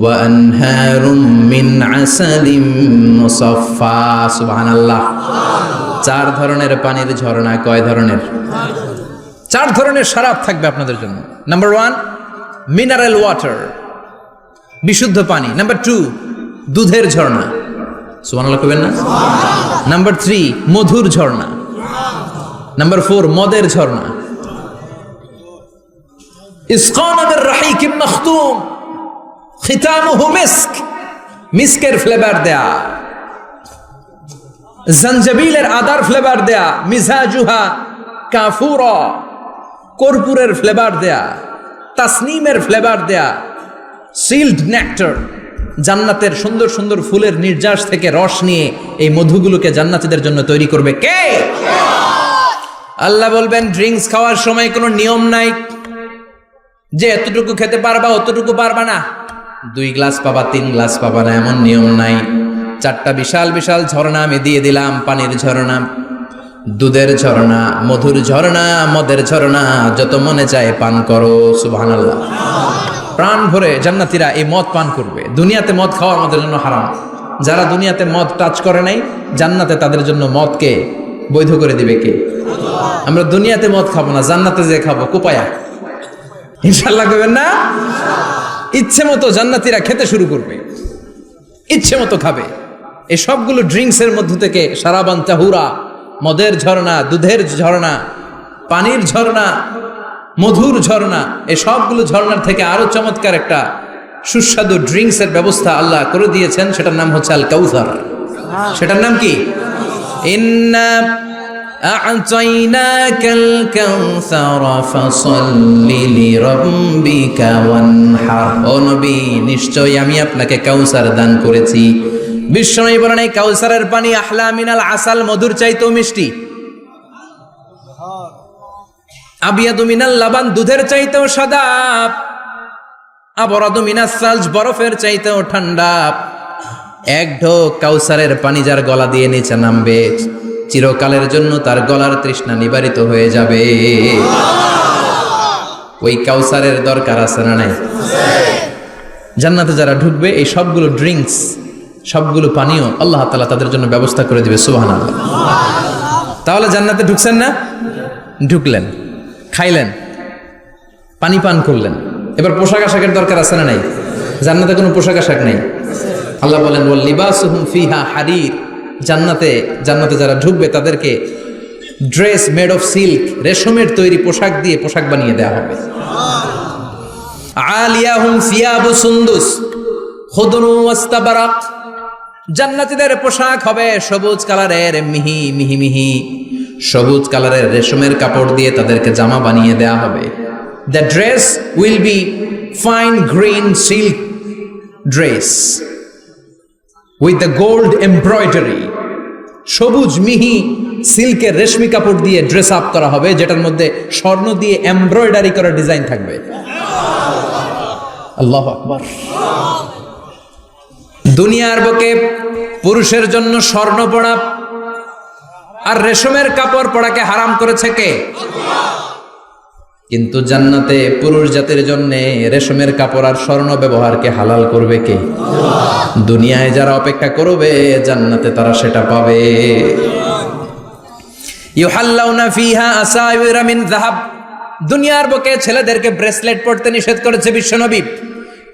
وأنهار من عسل مصفى سبحان الله 4 ধরনের পানির ঝর্ণা। কয় ধরনের? 4 ধরনের শরাব থাকবে আপনাদের জন্য। নাম্বার 1 মিনারেল ওয়াটার, বিশুদ্ধ পানি। নাম্বার 2, দুধের ঝর্ণা। সুবহানাল্লাহ কইবেন না? নাম্বার 3, মধুর ঝর্ণা। নাম্বার 4, মদের ঝর্ণা। ইসকানা মির রাহিকিম মাখতুম খিতামুহু মিস্ক, মিস্কের ফ্লেভার দেয়া, জঞ্জাবিলের আদার ফ্লেভার দেয়া, মিজাজুহা কাফুরা, কর্পূরের ফ্লেভার দেয়া, তাসনিমের ফ্লেভার দেয়া, সিল্ড নেক্টার, জান্নাতের সুন্দর সুন্দর ফুলের নির্যাস থেকে রস নিয়ে এই মধুগুলোকে জান্নাতীদের জন্য তৈরি করবে কে? আল্লাহ বলবেন ড্রিঙ্কস খাওয়ার সময় কোনো নিয়ম নাই যে এতটুকু খেতে পারবা অতটুকু পারবা না, 2 গ্লাস পাবা 3 গ্লাস পাবা না, এমন নিয়ম নাই। 4টা বিশাল বিশাল ঝর্ণা আমি দিয়ে দিলাম, পানির ঝর্ণা, দুধের ঝর্ণা, মধুর ঝর্ণা, মদের ঝর্ণা, যত মনে চায় পান করো। সুবহানাল্লাহ। প্রাণ ভরে জান্নাতীরা এই মদ পান করবে। দুনিয়াতে মদ খাওয়া আমাদের জন্য হারাম। যারা দুনিয়াতে মদ টাচ করে নাই, জান্নাতে তাদের জন্য মদকে বৈধ করে দিবে কে? আমরা দুনিয়াতে মদ খাবো না, জান্নাতে যে খাবো কোপায়া, ইনশাআল্লাহ করবেন না? ইচ্ছে মতো জান্নাতীরা খেতে শুরু করবে, ইচ্ছে মতো খাবে। এই সবগুলো ড্রিঙ্কসের মধ্য থেকে সারাবান তাহুরা, মদের ঝর্ণা, দুধের ঝর্ণা, পানির ঝর্ণা, মধুর ঝর্ণা, এই সবগুলো ঝর্ণার থেকে আরো চমৎকার একটা সুস্বাদু ড্রিঙ্কসের ব্যবস্থা আল্লাহ করে দিয়েছেন। সেটার নাম হচ্ছে আল কাউসার। সেটার নাম কি? ইন্না আ'তাইনাকাল কাউসার ফাসাল্লি লিরাব্বিকা ওয়ানহার। ও নবী, নিশ্চয়ই আমি আপনাকে কাউসার দান করেছি। বিশ্বনবী বলেন এই কাউসারের পানি আহলা মিনাল আসাল, মধুর চাইতেও মিষ্টি। আবিয়াদু মিনাল লাবান, দুধের চাইতেও সাদা। আবরাদু মিনাস সালজ, বরফের চাইতেও ঠান্ডা। এক ঢোক কাউসারের পানি যার গলা দিয়ে নিচে নামবে, চিরকালের জন্য তার গলার তৃষ্ণা নিবারিত হয়ে যাবে। ওই কাউসারের দরকার আছে না নাই? জান্নাতে যারা ঢুকবে এই সবগুলো ড্রিঙ্কস, সবগুলো পানীয় আল্লাহ তাআলা তাদের জন্য ব্যবস্থা করে দিবে। সুবহানাল্লাহ। তাহলে জান্নাতে ঢুকছেন না? ঢুকলেন, খাইলেন, পানি পান করলেন, এবার পোশাক আশাকের দরকার আছে না নাই? জান্নাতে কোনো পোশাক আশাক নেই। আল্লাহ বলেন ওয়াল লিবাসুহুম ফিহা হারির, জান্নাতে যারা ঢুকবে তাদেরকে ড্রেস মেড অফ সিল্ক, রেশমের তৈরি পোশাক দিয়ে পোশাক বানিয়ে দেওয়া হবে। আলিয়াহুম সিয়াবু সুন্দুস খুদরু ওয়াস্তাবরাক, জান্নাতীদের পোশাক হবে সবুজ কালারের, মিহি মিহি মিহি সবুজ কালারের রেশমের কাপড় দিয়ে তাদেরকে জামা বানিয়ে দেওয়া হবে। The dress will be fine green silk dress with the gold embroidery, সবুজ মিহি সিল্কের রেশমি কাপড় দিয়ে ড্রেস আপ করা হবে, যেটার মধ্যে স্বর্ণ দিয়ে এমব্রয়ডারি করা ডিজাইন থাকবে। আল্লাহু আকবার। দুনিয়ার বুকে পুরুষের জন্য স্বর্ণ পরা আর রেশমের কাপড় পরাকে হারাম করেছে কে? কিন্তু জান্নাতে পুরুষ জাতির জন্য রেশমের কাপড় আর স্বর্ণ ব্যবহারকে হালাল করবে কে? দুনিয়ায় যারা অপেক্ষা করবে জান্নাতে তারা সেটা পাবে। ইউহাল্লাউনা ফিহা আসাইরা মিন যাহাব, দুনিয়ার বুকে ছেলেদেরকে ব্রেসলেট পরতে নিষেধ করেছে বিশ্বনবী,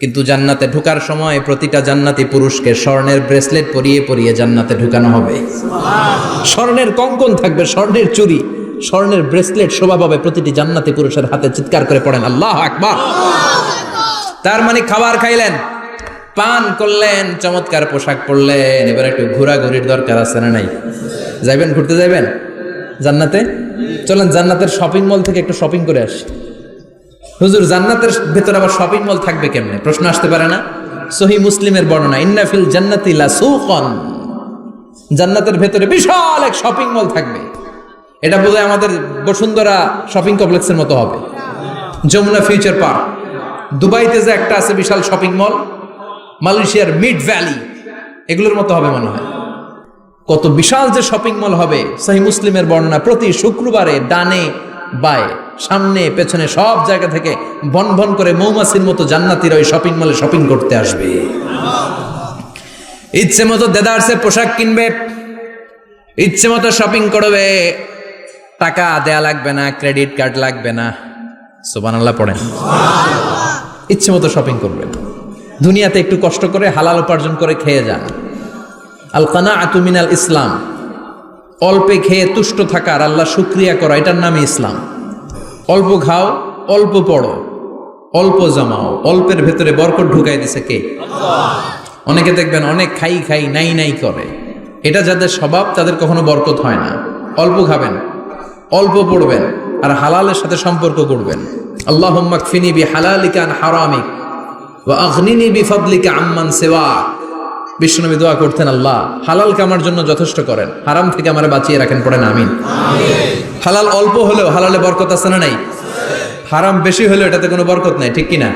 কিন্তু জান্নাতে ঢোকার সময় প্রতিটা জান্নাতি পুরুষকে স্বর্ণের ব্রেসলেট পরিয়ে পরিয়ে জান্নাতে ঢুকানো হবে। স্বর্ণের কঙ্কন থাকবে, স্বর্ণের চুড়ি, স্বর্ণের ব্রেসলেট শোভা পাবে প্রতিটি জান্নাতি পুরুষের হাতে। চিৎকার করে পড়েন আল্লাহু আকবার। তার মানে খাবার খাইলেন, পান করলেন, চমৎকার পোশাক পরলেন, এবার একটু ঘোরাঘুরির দরকার আছে না নাই? যাইবেন, ঘুরতে যাইবেন জান্নাতে? চলেন জান্নাতের শপিং মল থেকে একটু শপিং করে আসি। হুজুর জান্নাতের ভেতরে আবার শপিং মল থাকবে কেমনে? প্রশ্ন আসতে পারে না? সহিহ মুসলিমের বর্ণনা, ইন্না ফিল জান্নাতি লাসুকান, জান্নাতের ভেতরে বিশাল এক শপিং মল থাকবে। এটা বোধহয় আমাদের বসুন্ধরা শপিং কমপ্লেক্সের মতো হবে, যমুনা ফিউচার পার্ক। দুবাইতে যে একটা আছে বিশাল শপিং মল, মালয়েশিয়ার মিড ভ্যালি, এগুলোর মতো হবে মনে হয়। কত বিশাল যে শপিং মল হবে। সহিহ মুসলিমের বর্ণনা, প্রতি শুক্রবারে ডানে বায়ে সামনে পেছনে সব জায়গা থেকে ভন ভন করে মৌমাছির মতো জান্নাতীরা ওই শপিং মলে শপিং করতে আসবে। ইচ্ছে মতো দেদারসে পোশাক কিনবে, ইচ্ছে মতো শপিং করবে, টাকা দেয়া লাগবে না, ক্রেডিট কার্ড লাগবে না। সুবহানাল্লাহ পড়েন। ইচ্ছে মতো শপিং করবেন, দুনিয়াতে একটু কষ্ট করে হালাল উপার্জন করে খেয়ে যান। আল কানাআতু মিনাল ইসলাম, অল্পে খেয়ে তুষ্ট থাকা আর আল্লাহ শুকরিয়া করা, এটার নামই ইসলাম। অল্প খাও, অল্প পড়ো, অল্প জমাও, অল্পের ভেতরে বরকত ঢুকাই দিছে কে? অনেকে দেখবেন অনেক খাই খাই নাই নাই করে, এটা যাদের স্বভাব তাদের কখনো বরকত হয় না। অল্প খাবেন, অল্প পড়বেন আর হালালের সাথে সম্পর্ক করবেন। আল্লাহুম্মা কফিনি বিহালালিকা আন হারামিক ওয়া আগনিনি বিফাদলিকা আম্মান সিওয়াক। বিশ্বনবী দোয়া করতেন, আল্লাহ হালালকে আমার জন্য যথেষ্ট করেন, হারাম থেকে আমারে বাঁচিয়ে রাখেন, পড়েন আমিন। হালাল অল্প হলেও হালালে বরকত আছে না নাই? হারাম বেশি হলেও এটাতে কোনো বরকত নাই, ঠিক কিনা?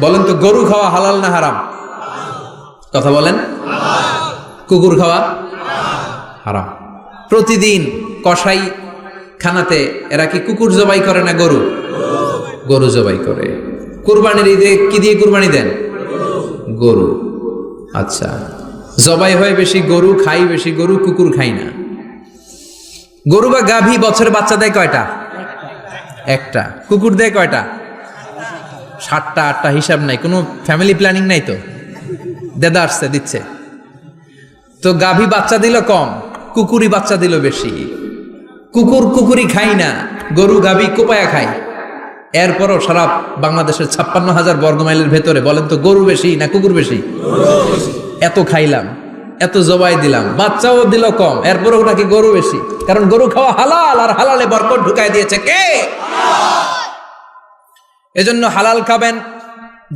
বলেন তো, গরু খাওয়া হালাল না হারাম? কথা বলেন। কুকুর খাওয়া হারাম। প্রতিদিন কসাই খানাতে এরা কি কুকুর জবাই করে না গরু? গরু জবাই করে। কুরবানির ঈদে কি দিয়ে কুরবানি দেন? গরু। আচ্ছা, জবাই হয় বেশি গরু, খাই বেশি গরু, কুকুর খাই না। গরু বা গাভী বছরে বাচ্চা দেয় কয়টা? একটা। কুকুর দেয় কয়টা? 7টা 8টা, হিসাব নাই, কোনো ফ্যামিলি প্ল্যানিং নাই তো, দেদা আসছে দিচ্ছে। তো গাভী বাচ্চা দিল কম, কুকুরি বাচ্চা দিল বেশি। কুকুরি খাই না, গরু গাভী কোপায়া খায়। এরপরও সারা বাংলাদেশের 56,000 বর্গমাইলের ভেতরে বলেন তো, গরু বেশি না কুকুর বেশি? এত খাইলাম, এত জবাই দিলাম, বাচ্চাও দিল কম, এরপরও নাকি গরু বেশি। কারণ গরু খাওয়া হালাল, আর হালালে বরকত ঢুকাই দিয়েছে কে? এজন্য হালাল খাবেন।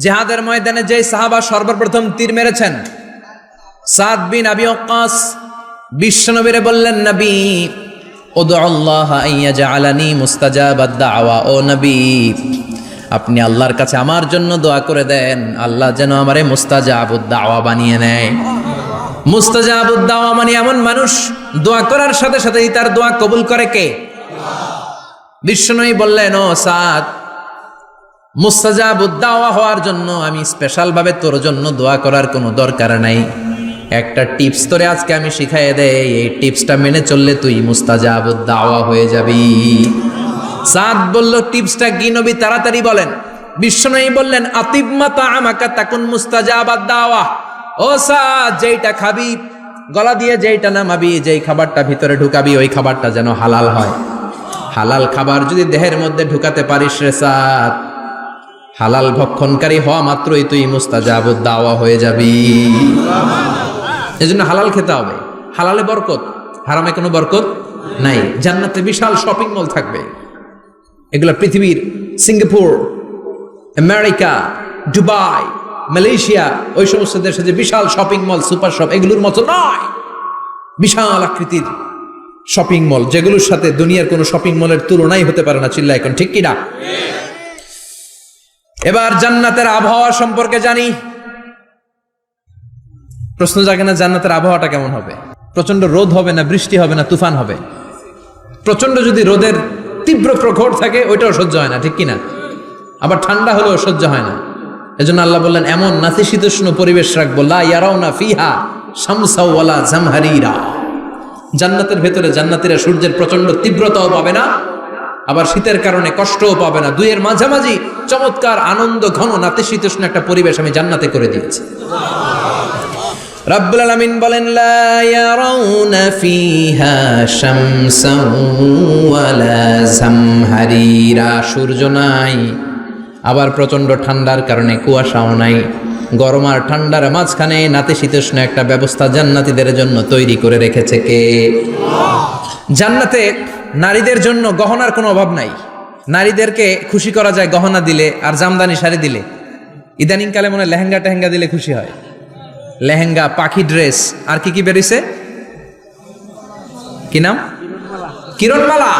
জিহাদের ময়দানে যে সাহাবা সর্বপ্রথম তীর মেরেছেন, সাদ বিন আবি ওয়াক্কাস, বিশ্বনবীরে বললেন, নবী উদউল্লাহ আইয়াজআলানি মুস্তাজাবাদ দাওয়া, ও নবী আপনি আল্লাহর কাছে আমার জন্য দোয়া করে দেন, আল্লাহ যেন আমারে মুস্তাজাবুদ দাওয়া বানিয়ে নেয়। মুস্তাজাবুদ দাওয়া মানে এমন মানুষ দোয়া করার সাথে সাথেই তার দোয়া কবুল করে কে? বিশ্বনবী বললেন, ও সাদ, মুস্তাজাবুদ দাওয়া হওয়ার জন্য আমি স্পেশাল ভাবে তোর জন্য দোয়া করার কোনো দরকার নাই। একটা টিপস তোরে আজকে আমি শিখাইয়ে দেই, এই টিপসটা মেনে চললে তুই মুস্তাজাবুদ দাওয়া হয়ে যাবি। সাদ বলল, টিপসটা কি নবী? তাড়াতাড়ি বলেন। বিশ্বনবী বললেন, আতিব মাতা আমাকা তাকুন মুস্তাজাবাদ দাওয়া। ও সাদ, যেইটা খাবি, গলা দিয়ে যেইটা নামাবি, যেই খাবারটা ভিতরে ঢুকাবি, ওই খাবারটা যেন হালাল হয়। হালাল খাবার যদি দেহের মধ্যে ঢুকাতে পারিস রে সাদ, হালাল ভক্ষণকারী হওয়া মাত্রই তুই মুস্তাজাবুদ দাওয়া হয়ে যাবি। এজন্য হালাল খেতে হবে, হালালে বরকত, হারামে কোনো বরকত নাই। জান্নাতে বিশাল শপিং মল থাকবে, এগুলা পৃথিবীর সিঙ্গাপুর, আমেরিকা, দুবাই, মালয়েশিয়া, ওই সমস্ত দেশে যে বিশাল শপিং মল, সুপার শপ, এগুলোর মতো নয়। বিশাল আকৃতির শপিং মল, যেগুলোর সাথে দুনিয়ার কোনো শপিং মলের তুলনাই হতে পারে না। চিল্লা এখন ঠিক কিনা? এবার জান্নাতের আবহাওয়া সম্পর্কে জানি। প্রশ্ন জাগে না, জান্নাতের আবহাওয়াটা কেমন হবে? প্রচন্ড রোদ হবে না বৃষ্টি হবে না তুফান হবে? প্রচন্ড যদি রোদের তীব্র প্রখর থাকে ওইটাও সহ্য হয় না, ঠিক কিনা? আবার ঠান্ডা হলেও সহ্য হয় না। এজন্য আল্লাহ বললেন, এমন নাতিশীতোষ্ণ পরিবেশ রাখবো, লা ইয়ারাউনা ফিহা শামসা ওয়ালা জামহারিরা। জান্নাতের ভেতরে জান্নাতীরা সূর্যের প্রচন্ড তীব্রতাও পাবে না, আবার শীতের কারণে কষ্টও পাবে না। দুইয়ের মাঝামাঝি চমৎকার আনন্দ ঘন নাতিশীতোষ্ণ একটা পরিবেশ আমি জান্নাতে করে দিয়েছি। রাব্বুল আলামিন বলেন, লা ইয়ারাউনা ফিহা শামসান ওয়ালা জামহারিরা। সূর্য নাই, আবার প্রচন্ড ঠান্ডার কারণে কুয়াশাও নাই। গরম আর ঠান্ডার মাঝখানে নাতিশীতোষ্ণ একটা ব্যবস্থা জান্নাতীদের জন্য তৈরি করে রেখেছে কে? জান্নাতে নারীদের জন্য গহনার কোনো অভাব নাই। নারীদেরকে খুশি করা যায় গহনা দিলে আর জামদানি শাড়ি দিলে। ইদানিং কালে মনে লেহেঙ্গা টেহেঙ্গা দিলে খুশি হয়। লেহেঙ্গা, পাখি ড্রেস, আর কি কি বেরিয়েছে, কি নাম? কিরণমালা,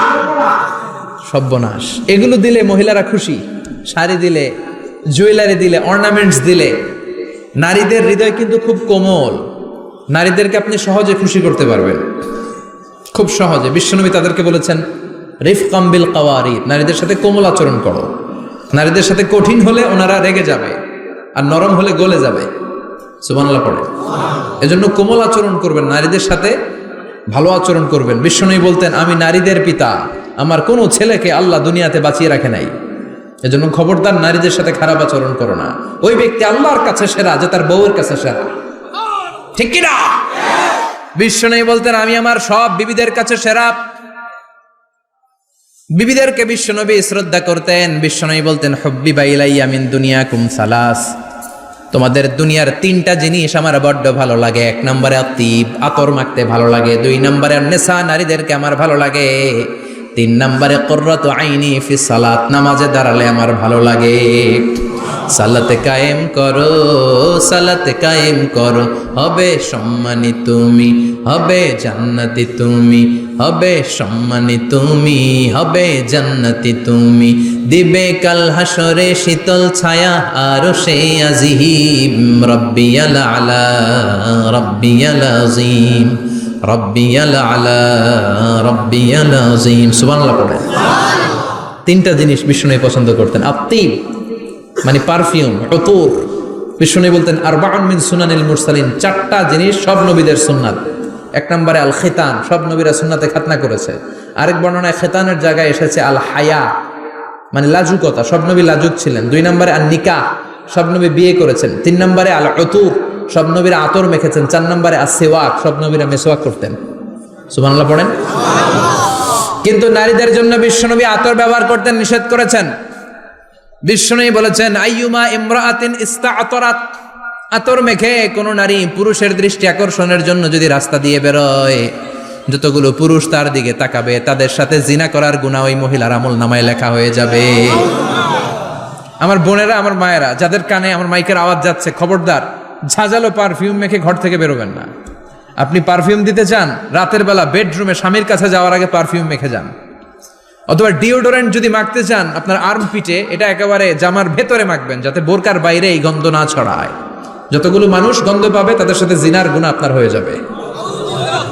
সর্বনাশ। এগুলো দিলে মহিলারা খুশি। শাড়ি দিলে, জুয়েলারি দিলে, অর্নামেন্টস দিলে। নারীদের হৃদয় কিন্তু খুব কোমল, নারীদেরকে আপনি সহজে খুশি করতে পারবেন, খুব সহজে। বিশ্বনবী তাদেরকে বলেছেন, রিফকাম বিল কাওয়ারিদ, নারীদের সাথে কোমল আচরণ করো। নারীদের সাথে কঠিন হলে ওনারা রেগে যাবে, আর নরম হলে গলে যাবে। সুবহানাল্লাহ পড়ে। এজন্য কোমল আচরণ করবেন, নারীদের সাথে ভালো আচরণ করবেন। বিশ্বনবী বলতেন, আমি নারীদের পিতা, আমার কোনো ছেলেকে আল্লাহ দুনিয়াতে বাঁচিয়ে রাখে নাই। এজন্য খবরদার নারীদের সাথে খারাপ আচরণ করো না। ওই ব্যক্তি আল্লাহর কাছে সেরা যে তার বউয়ের কাছে সেরা, ঠিক কি না? বিশ্বনবী বলতেন আমি আমার সব বিবিদের কাছে সেরা। বিবিদেরকে বিশ্বনবী শ্রদ্ধা করতেন। বিশ্বনবী বলতেন হুব্বিবা ইলাইয়া মিন দুনিয়াকুম সালাস, তোমাদের দুনিয়ার তিনটা জিনিস আমার বড্ড ভালো লাগে। এক নম্বরে আতিব, আতর মাখতে ভালো লাগে। দুই নম্বরে নেশা, নারীদেরকে আমার ভালো লাগে। তিন নম্বরে কুররাতু আইনি ফি সালাত, নামাজে দাঁড়ালে আমার ভালো লাগে। সালাতে কায়েম করো, সালাতে কায়েম করো, হবে সম্মানী তুমি, হবে জান্নাতি তুমি, হবে সম্মানী তুমি, হবে জান্নাতি তুমি। দিবে কাল হাসরে শীতল ছায়া আরশে আজিম। রব্বিয়াল আলা, রব্বিয়াল আযীম, রব্বিয়াল আলা, রব্বিয়াল আযীম। সুবহানাল্লাহ পড়েন। তিনটা জিনিস বিষ্ণু পছন্দ করতেন। আতিব মানে পারফিউম, উতুর। বিষ্ণু বলতেন আরবাউন মিন সুনানিল মুরসালিন, চারটা জিনিস সব নবীদের সুন্নাত। এক নম্বরে আল খিতান, সব নবীরা সুন্নাতে খাতনা করেছে। আরেক বর্ণনায় খিতানের জায়গায় এসেছে আল হায়া মানে লাজুকতা, সব নবী লাজুক ছিলেন। দুই নম্বরে আল নিকাহ, সব নবী বিয়ে করেছেন। তিন নম্বরে আল উতুর, সব নবীরা আতর মেখেছেন। চার নম্বরে আস সিওয়াক, সব নবীরা মিসওয়াক করতেন। সুবহানাল্লাহ পড়েন। কিন্তু নারীদের জন্য বিশ্বনবী আতর ব্যবহার করতেন নিষেধ করেছেন। বিশ্বনবী বলেছেন আইয়ুমা ইমরাআতিন ইস্তাআতরাত, আতর মেখে কোন নারী পুরুষের দৃষ্টি আকর্ষণের জন্য যদি রাস্তা দিয়ে বেরোয়, যতগুলো পুরুষ তার দিকে তাকাবে তাদের সাথে জিনা করার গুনাহ ওই মহিলার আমল নামায় লেখা হয়ে যাবে। আমার বোনেরা, আমার মায়েরা, যাদের কানে আমার মাইকের আওয়াজ যাচ্ছে, খবরদার ঝাঁঝালো পারফিউম মেখে ঘর থেকে বেরোবেন না। আপনি পারফিউম দিতে চান, রাতের বেলা বেডরুমে স্বামীর কাছে যাওয়ার আগে পারফিউম মেখে যান। অথবা ডিওডোরেন্ট যদি মাখতে চান, আপনার আর্ম পিটে এটা একেবারে জামার ভেতরে মাখবেন, যাতে বোরকার বাইরে এই গন্ধ না ছড়ায়। যতগুলো মানুষ গন্ধ পাবে তাদের সাথে জিনার গুনাহ আপনার হয়ে যাবে।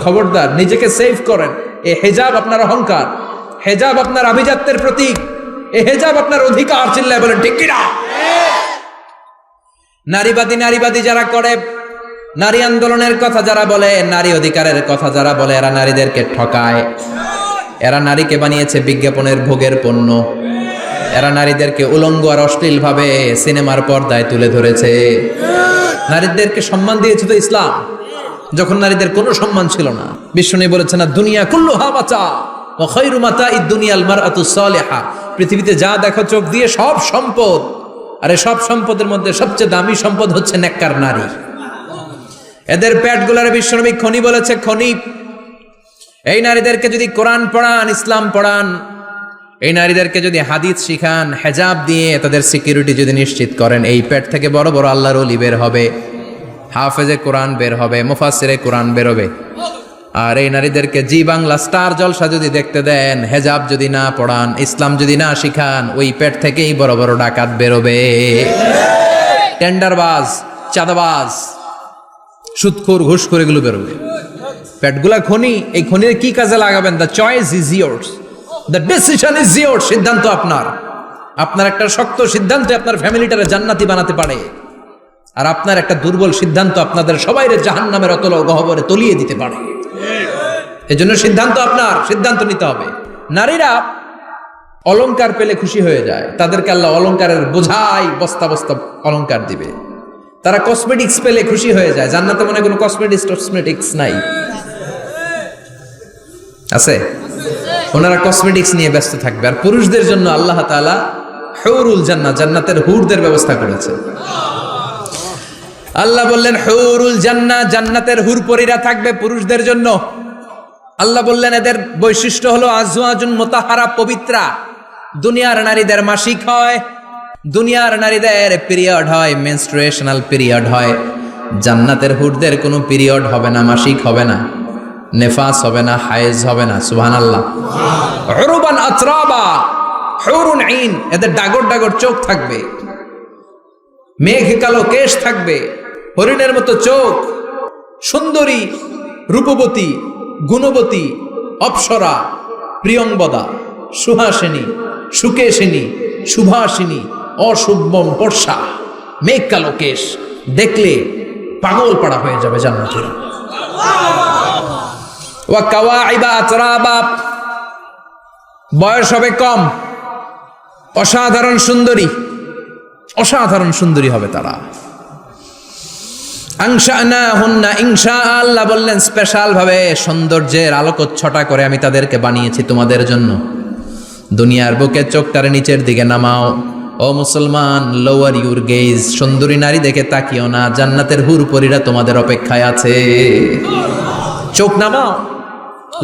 খবরদার নিজেকে সেভ করেন। এ হেজাব আপনার অহংকার, হেজাব আপনার আভিজাত্যের প্রতীক, এ হেজাব আপনার অধিকার। চিল্লায় বলেন ঠিক কিনা? নারীবাদী যারা করে, নারী আন্দোলনের কথা যারা বলে, নারী অধিকারের কথা যারা বলে, এরা নারীদেরকে ঠকায়। এরা নারীকে বানিয়েছে বিজ্ঞাপনের ভোগের পণ্য। এরা নারীদেরকে উলঙ্গ আর অশ্লীল ভাবে সিনেমার পর্দায় তুলে ধরেছে। নারীদেরকে সম্মান দিয়েছে তো ইসলাম, যখন নারীদের কোনো সম্মান ছিল না। বিশ্বনবী বলেছেন না দুনিয়া কুল্লুহা মাতা ওয়া খায়রু মাতাইদ দুনিয়াল মারআতুস সালিহা, পৃথিবীতে যা দেখো চোখ দিয়ে সব সম্পদ, আর এই সব সম্পদের মধ্যে সবচেয়ে দামি সম্পদ হচ্ছে নেককার নারী। এদের পেটগুলার বিশ্বনবী খনি বলেছে, খনি। এই নারীদেরকে যদি কোরআন পড়ান, ইসলাম পড়ান, এই নারীদেরকে যদি হাদিস শিখান, হেজাব দিয়ে তাদের সিকিউরিটি যদি নিশ্চিত করেন, এই পেট থেকে বড় বড় আল্লাহর ওলি বের হবে, হাফেজে কোরআন বের হবে, মুফাসসিরে কোরআন বের হবে। আর এই নারীদেরকে জি বাংলা স্টার জলসা যদি দেখতে দেন, হেজাব যদি না পড়ান, ইসলাম যদি না শিখান, ওই পেট থেকেই বড় বড় ডাকাত বেরোবে, টেন্ডারবাজ, চাঁদাবাজ, সুদখোর, ঘুষখোর, এগুলো বেরোবে। পেটগুলা খনি, এই খনির কি কাজে লাগাবেন? The choice is years, the decision is years. সিদ্ধান্ত আপনার। আপনার একটা শক্ত সিদ্ধান্ত আপনার ফ্যামিলিটারে জান্নাতি বানাতে পারে, আর আপনার একটা দুর্বল সিদ্ধান্ত আপনাদের সবাইরে জাহান্নামের অতল গহ্বরে তলিয়ে দিতে পারে। এজন্য সিদ্ধান্ত আপনার, সিদ্ধান্ত নিতে হবে। নারীরা অলংকার পেলে খুশি হয়ে যায়, তাদেরকে আল্লাহ অলংকারের বোঝাই বস্তা বস্তা অলংকার দিবে। তারা কসমেটিক্স পেলে খুশি হয়ে যায়। জান্নাতে মনে কোনো কসমেটিক্স নাই, আছে? ওনারা কসমেটিক্স নিয়ে ব্যস্ত থাকবে। আর পুরুষদের জন্য আল্লাহ তাআলা হুরুল জান্নাহ, জান্নাতের হুরদের ব্যবস্থা করেছে। আল্লাহ বললেন হুরুল জান্নাহ, জান্নাতের হুরপরীরা থাকবে পুরুষদের জন্য। আল্লাহ বললেন এদের বৈশিষ্ট্য হলো আজওয়াজুন মুতাহহারা, পবিত্রা। দুনিয়ার নারীদের মাসিক হয়, দুনিয়ার নারীদের পিরিয়ড হয়, মেনস্ট্রুয়েশনাল পিরিয়ড হয়। জান্নাতের হুরদের কোনো পিরিয়ড হবে না, মাসিক হবে না, নেফাস হবে না, হায়েজ হবে না। সুবহানাল্লাহ। উরুবান আতরাবা, হুরুন আইন, এদের ডাগর ডাগর চোখ থাকবে, মেঘ কালো কেশ থাকবে, হরিণের মতো চোখ, সুন্দরী, রূপবতী, গুণবতী, অপ্সরা, প্রিয়ংবদা, সুহাসিনী, সুকেশিনী, সুভাষিনী, অশুভম বর্ষা, মেঘ কালো কেশ, দেখলে পাগল পাড়া হয়ে যাবে জান্নাতীরা। ওয়া কাওয়াইবা আতরাবা, বয়স হবে কম, অসাধারণ সুন্দরী, অসাধারণ সুন্দরী হবে তারা। আনশানাহুন্না ইনশা, আল্লাহ বললেন স্পেশাল ভাবে সৌন্দর্যের আলোকচ্ছটা করে আমি তাদেরকে বানিয়েছি তোমাদের জন্য। দুনিয়ার বুকে চোখটারে নিচের দিকে নামাও। ও মুসলমান, লোয়ার ইউর গেজ, সুন্দরী নারী দেখে তাকিও না, জান্নাতের হুরপরীরা তোমাদের অপেক্ষায় আছে। চোখ নামাও,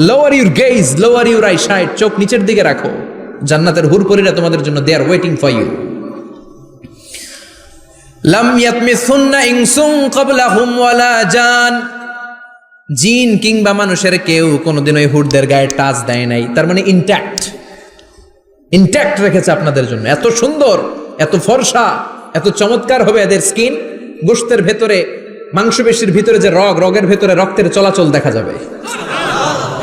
lower your gauge, lower your I side, চোখ নিচের দিকে রাখো, জান্নাতের হুরপরীরা তোমাদের জন্য দে আর ওয়েটিং ফর ইউ। লাম ইয়াতমিসুন্না ইনসুন ক্বাবলাহুম ওয়ালা জান, জিন কিংবা মানুষের কেউ কোনোদিন ওই হুরদের গায়ে টাচ দেয় নাই। তার মানে ইনট্যাক্ট রেখেছে আপনাদের জন্য। এত সুন্দর, এত ফর্সা, এত চমৎকার হবে এদের স্কিন। গোশতের ভেতরে, মাংসপেশির ভিতরে যে রগের ভেতরে রক্তের চলাচল দেখা যাবে,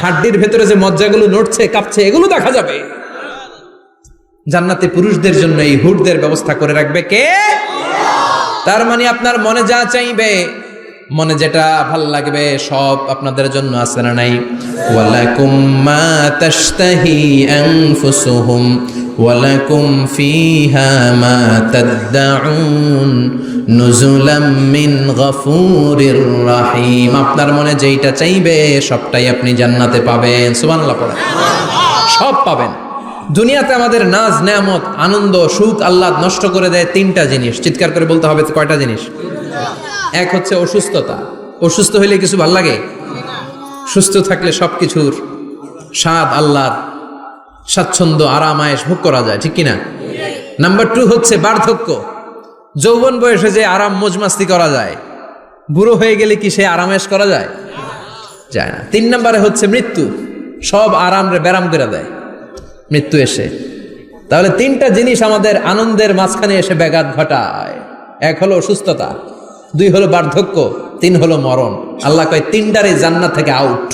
হাড্ডির ভেতরে যে মজ্জাগুলো নড়ছে কাঁপছে এগুলো দেখা যাবে। জান্নাতে পুরুষদের জন্য এই হুরদের ব্যবস্থা করে রাখবে কে? তার মানে আপনার মনে যা চাইবে, মনে যেটা ভাল লাগবে সব আপনাদের জন্য আছে না নাই? ওয়ালাকুম মা তাশতাহি আনফুসুহুম ওয়ালাকুম ফিহা মা তাদউন নুজুলাম মিন গফুরির রহিম। আপনার মনে যেটা চাইবে সবটাই আপনি জান্নাতে পাবেন। সুবহানাল্লাহ পড়েন। সব পাবেন। দুনিয়াতে আমাদের নাজ নেয়ামত, আনন্দ, সুখ আহ্লাদ নষ্ট করে দেয় তিনটা জিনিস। চিৎকার করে বলতে হবে কয়টা জিনিস? এক হচ্ছে অসুস্থতা। অসুস্থ হইলে কিছু ভাল লাগে? সুস্থ থাকলে সবকিছুর স্বাদ, আল্লাহর স্বাচ্ছন্দ্য, আরাম আয়েশ ভোগ করা যায়, ঠিক কিনা? নাম্বার 2 হচ্ছে বার্ধক্য। যৌবন বয়সে যে আরাম মজমাস্তি করা যায়, বুড়ো হয়ে গেলে কি সে আরামেশ করা যায়? যায় না। 3 নম্বরে হচ্ছে মৃত্যু। সব আরাম রে ব্যারাম করে দেয় মৃত্যু এসে। তাহলে 3টা জিনিস আমাদের আনন্দের মাঝখানে এসে ব্যাঘাত ঘটায়। 1 হলো অসুস্থতা, 2 হলো বার্ধক্য, 3 হলো মরণ। আল্লাহ কয় 3টারই জান্নাত থেকে আউট।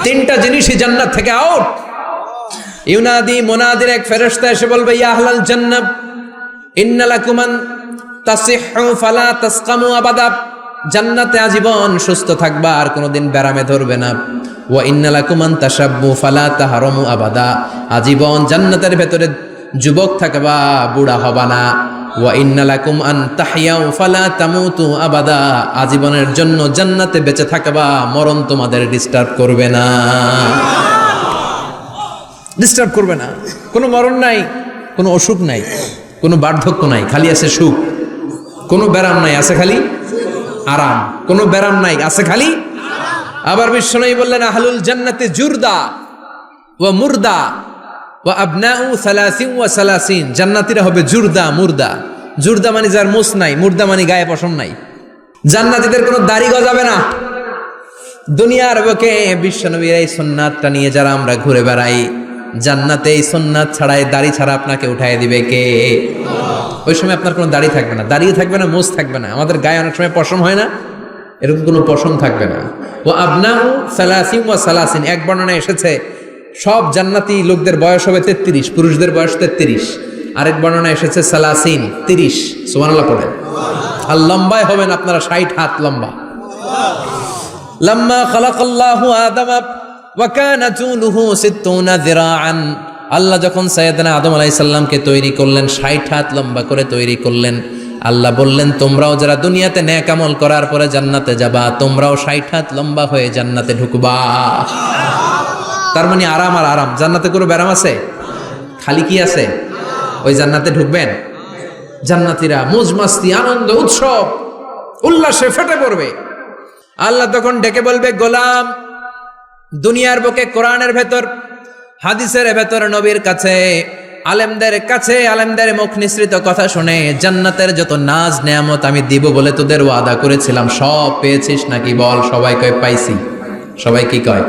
3টা জিনিসই জান্নাত থেকে আউট। ইউনাদি মুনাদির এক ফেরেশতা এসে বলবে, ইয়া আহলাল জান্নাহ ইন্না লাকুম আন তাসিহু ফালা তাসকামু আবাদা। জান্নাতে আজীবন সুস্থ থাকবা, আর কোনোদিন ব্যারামে ধরবে না। ওয়া ইন্না লাকুম আন তাশাব্বু ফালা তাহরামু আবাদা। আজীবন জান্নাতের ভেতরে যুবক থাকবা, বুড়া হবা না। ওয়া ইন্না লাকুম আন তাহইয়াউ ফালা তামুতু আবাদা। আজীবনের জন্য জান্নাতে বেঁচে থাকবা, মরণ তোমাদের ডিস্টার্ব করবে না। ডিস্টার্ব করবে না। কোনো মরণ নাই, কোনো অসুখ নাই, কোনো বার্ধক্য নাই, খালি আছে সুখ। কোনো ব্যারাম নাই, আছে খালি আরাম। কোনো ব্যারাম নাই, আছে খালি। আবার বিশ্বনবী বললেন, আহলুল জান্নাতে জুরদা ওয়া মুরদা ওয়া আবনাউ সালাসিন ওয়া সালাসিন। জান্নাতীরা হবে জুরদা, মুরদা। জুরদা মানে যার মুছ নাই, মুরদা মানে গায়ে পশম নাই। জান্নাতীদের কোনো দাড়ি গজাবে না। দুনিয়ার বুকে বিশ্বনবীর এই সুন্নাতটা নিয়ে যারা আমরা ঘুরে বেড়াই, জান্নাতে এই সুন্নাত ছাড়াই দাড়ি ছাড়া আপনাকে উঠাই দিবে কে? ওই সময় আপনার কোনো দাড়ি থাকবে না, দাড়িও থাকবে না, মুছ থাকবে না। আমাদের গায়ে অনেক সময় পশম হয় না, এরকম কোনো পশম থাকবে না। ও আবনাউ সালাসিন ওয়া সালাসিন। এক বর্ণনায় এসেছে সব জান্নাতি লোকদের বয়স হবে 33, পুরুষদের বয়স 33। আরেক বর্ণনায় এসেছে সালাসিন, 30। সুবহানাল্লাহ পড়েন। আর লম্বায় হবেন আপনারা 60 হাত লম্বা। লাম্মা খালাকাল্লাহু আদামা ওয়া কানা তুলুহু 60 যিরাআন। আল্লাহ যখন সাইয়েদনা আদম আলাইহিস সালামকে তৈরি করলেন, 60 হাত লম্বা করে তৈরি করলেন। আল্লাহ বললেন, তোমরাও যারা দুনিয়াতে নেক আমল করার পরে জান্নাতে যাবা, তোমরাও 60 হাত লম্বা হয়ে জান্নাতে ঢুকবা। তার মানে আরাম আর আরাম। জান্নাতে কোনো ব্যারাম আছে? খালি কি আছে? ওই জান্নাতে ঢুকবেন, জান্নাতীরা মौज মাস্তি, আনন্দ, উৎসব, উল্লাসে ফেটে পড়বে। আল্লাহ তখন ডেকে বলবে, গোলাম, দুনিয়ার বুকে কোরআনের ভেতর, হাদিসের ভেতর, নবীর কাছে, আলেমদের কাছে, আলেমদের মুখ নিঃসৃত কথা শুনে জান্নাতের যত নাজ নেয়ামত আমি দিব বলে তোদের ওয়াদা করেছিলাম, সব পেয়েছিস নাকি বল? সবাই কয় পাইছি। সবাই কি কয়?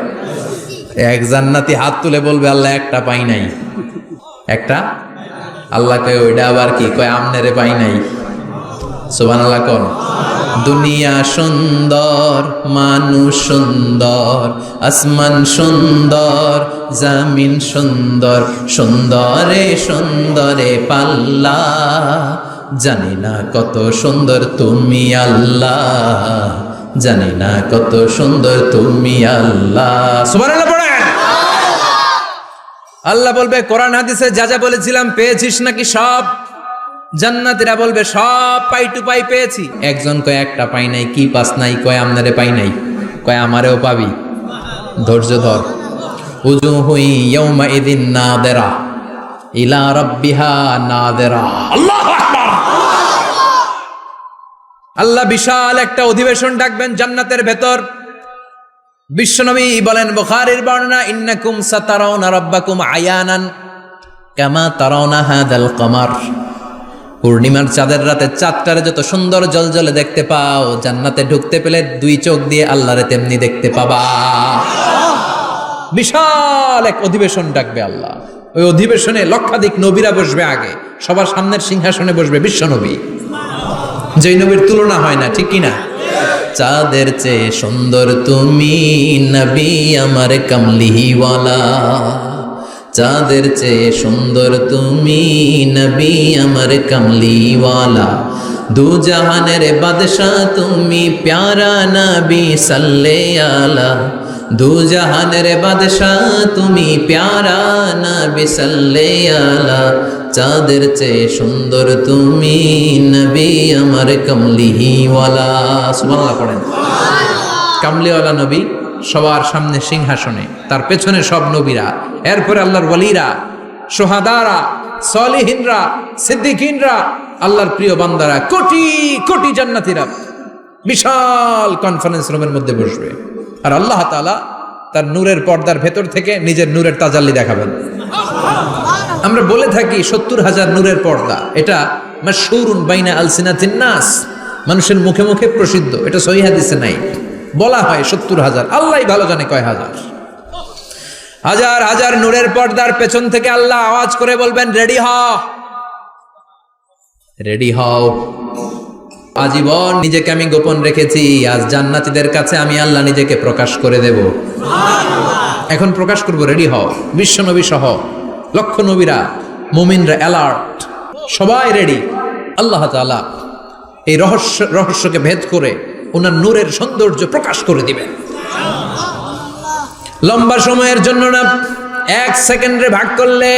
এক জান্নাতি হাত তুলে বলবে, আল্লাহ একটা পাই নাই। একটা? আল্লাহ কয় ওইটা আবার কি? কয় আমনেরে পাই নাই। সুবহানাল্লাহ কোন? দুনিয়া সুন্দর, মানুষ সুন্দর, আসমান সুন্দর, জামিন সুন্দর, সুন্দরে সুন্দরে পাল্লা, জানি না কত সুন্দর তুমি আল্লাহ, জানি না কত সুন্দর তুমি আল্লাহ। সুবহানাল্লাহ পড়েন। আল্লাহ বলবে কোরআন হাদিসে যা যা বলেছিলাম পেয়েছিস নাকি সব? জান্নাতীরা বলবে সব পাই টু পাই পেয়েছি। একজন কয় একটা পাই নাই। কি পাস নাই? কয় আমনারে পাই নাই। কয় আমারেও পাবি, ধৈর্য ধর। উজুহু ইয়াউমা ইযিন নাদিরা ইলা রাব্বিহা নাদিরা। আল্লাহু আকবার। আল্লাহ বিশাল একটা অধিবেশন ডাকবেন জান্নাতের ভেতর। বিশ্বনবী বলেন, বুখারীর বর্ণনা, ইন্নাকুম সাতারাউনা রাব্বাকুম আয়ানান কামা তারাউনা হাদাল কমার। পূর্ণিমার চাঁদের রাতে চাঁদটারে যত সুন্দর জলজলে দেখতে পাও, জান্নাতে ঢুকতে পেলে দুই চোখ দিয়ে আল্লাহরে তেমনি দেখতে পাবা। বিশাল এক অধিবেশন ডাকবে আল্লাহ। ওই অধিবেশনে লক্ষাধিক নবীরা বসবে। আগে সবার সামনের সিংহাসনে বসবে বিশ্বনবী, যেই নবীর তুলনা হয় না, ঠিক কিনা? চাঁদের চেয়ে সুন্দর তুমি নবী আমার কামলিওয়ালা, চাঁদের চেয়ে সুন্দর তুমি নবী আমার কামলিওয়ালা, দু জাহানের বাদশাহ তুমি প্যারা নবী সাল্লে আলা, দু জাহানের বাদশাহ তুমি প্যারা নবী সাল্লে আলা, চাঁদের চেয়ে সুন্দর তুমি নবী আমার কামলিওয়ালা। সুবহানাল্লাহ পড়েন। কামলিওয়ালা নবী সবার সামনে সিংহাসনে, তার পেছনে সব নবীরা, এরপরে আল্লাহর ওয়ালিরা, সোহাদারা, সলিহিনরা, সিদ্দিকিনরা, আল্লাহর প্রিয় বান্দারা, কোটি কোটি জান্নাতীরা বিশাল কনফারেন্স রুমের মধ্যে বসবে। আর আল্লাহ তাআলা তার নূরের পর্দার ভেতর থেকে নিজের নূরের তাজাল্লি দেখাবেন। আমরা বলে থাকি 70,000 নূরের পর্দা, এটা মাশহুরুন বাইনা আলসিনাতিন নাস, মানুষের মুখে মুখে প্রসিদ্ধ। এটা সহিহ হাদিসে নাই, বলা হয় 70,000, আল্লাহই ভালো জানে কয় হাজার। হাজার হাজার নূরের পর্দার পেছন থেকে আল্লাহ আওয়াজ করে বলবেন, রেডি হও, রেডি হও। আজীবন নিজেকে আমি গোপন রেখেছি, আজ জান্নাতীদের কাছে আমি আল্লাহ নিজেকে প্রকাশ করে দেব। এখন প্রকাশ করব, রেডি হও। বিশ্বনবী সহ লক্ষ নবীরা, মুমিনরা অ্যালার্ট, সবাই রেডি। আল্লাহ তাআলা এই রহস্যকে ভেদ করে ওনার নূরের সৌন্দর্য প্রকাশ করে দিবেন। লম্বা সময়ের জন্য না, 1 সেকেন্ডে ভাগ করলে,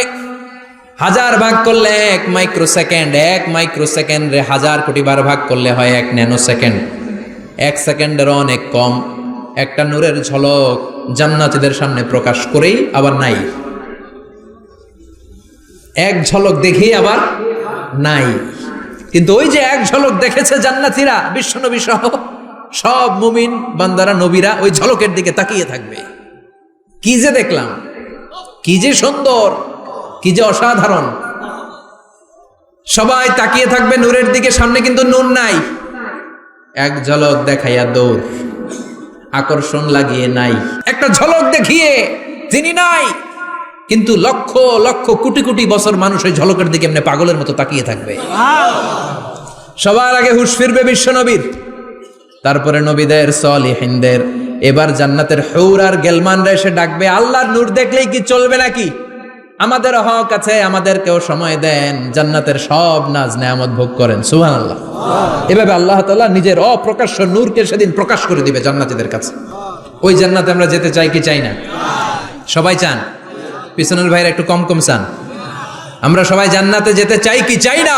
হাজার ভাগ করলে 1 মাইক্রোসেকেন্ড, 1 মাইক্রোসেকেন্ডে 1000 কোটি বার ভাগ করলে হয় 1 ন্যানো সেকেন্ড। 1 সেকেন্ডের অনেক কম একটা নূরের ঝলক জান্নাতীদের সামনে প্রকাশ করেই আবার নাই। এক ঝলক দেখেই আবার নাই। কিন্তু ওই যে এক ঝলক দেখেছে জান্নাতীরা, বিশ্বনবী সহ সব মুমিন বান্দারা, নবীরা ওই ঝলকের দিকে তাকিয়ে থাকবে। কি যে দেখলাম, কি যে সুন্দর, কি যে অসাধারণ। সবাই তাকিয়ে থাকবে নূরের দিকে, সামনে কিন্তু নূর নাই। এক ঝলক দেখাইয়া দৌড়, আকর্ষণ লাগিয়ে নাই। একটা ঝলক দেখিয়ে তিনি নাই, কিন্তু লক্ষ লক্ষ কোটি কোটি বছর মানুষ ওই ঝলকের দিকে এমনি পাগলের মতো তাকিয়ে থাকবে। সবার আগে হুঁশ ফিরবে বিশ্বনবীর, তারপরে নবীদের, সলিহিনদের। এবার জান্নাতের হুর আর গেলমানরা এসে ডাকবে, আল্লাহর নূর দেখলেই কি চলবে নাকি? আমাদের হক আছে, আমাদেরকেও সময় দেন, জান্নাতের সব নাজ নেয়ামত ভোগ করেন। সুবহানাল্লাহ। এভাবে আল্লাহ তাআলা নিজের অপ্রকাশ্য নূরকে সেদিন প্রকাশ করে দিবে জান্নাতীদের কাছে। ওই জান্নাতে আমরা যেতে চাই কি চাই না? সবাই চান? পিছনের ভাইরা একটু কম কম চান। আমরা সবাই জান্নাতে যেতে চাই কি চাই না?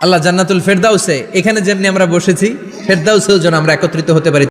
আল্লাহ জান্নাতুল ফেরদাউসে, এখানে যেমনি আমরা বসেছি, ফেরদাউসেও যেন আমরা একত্রিত হতে পারি।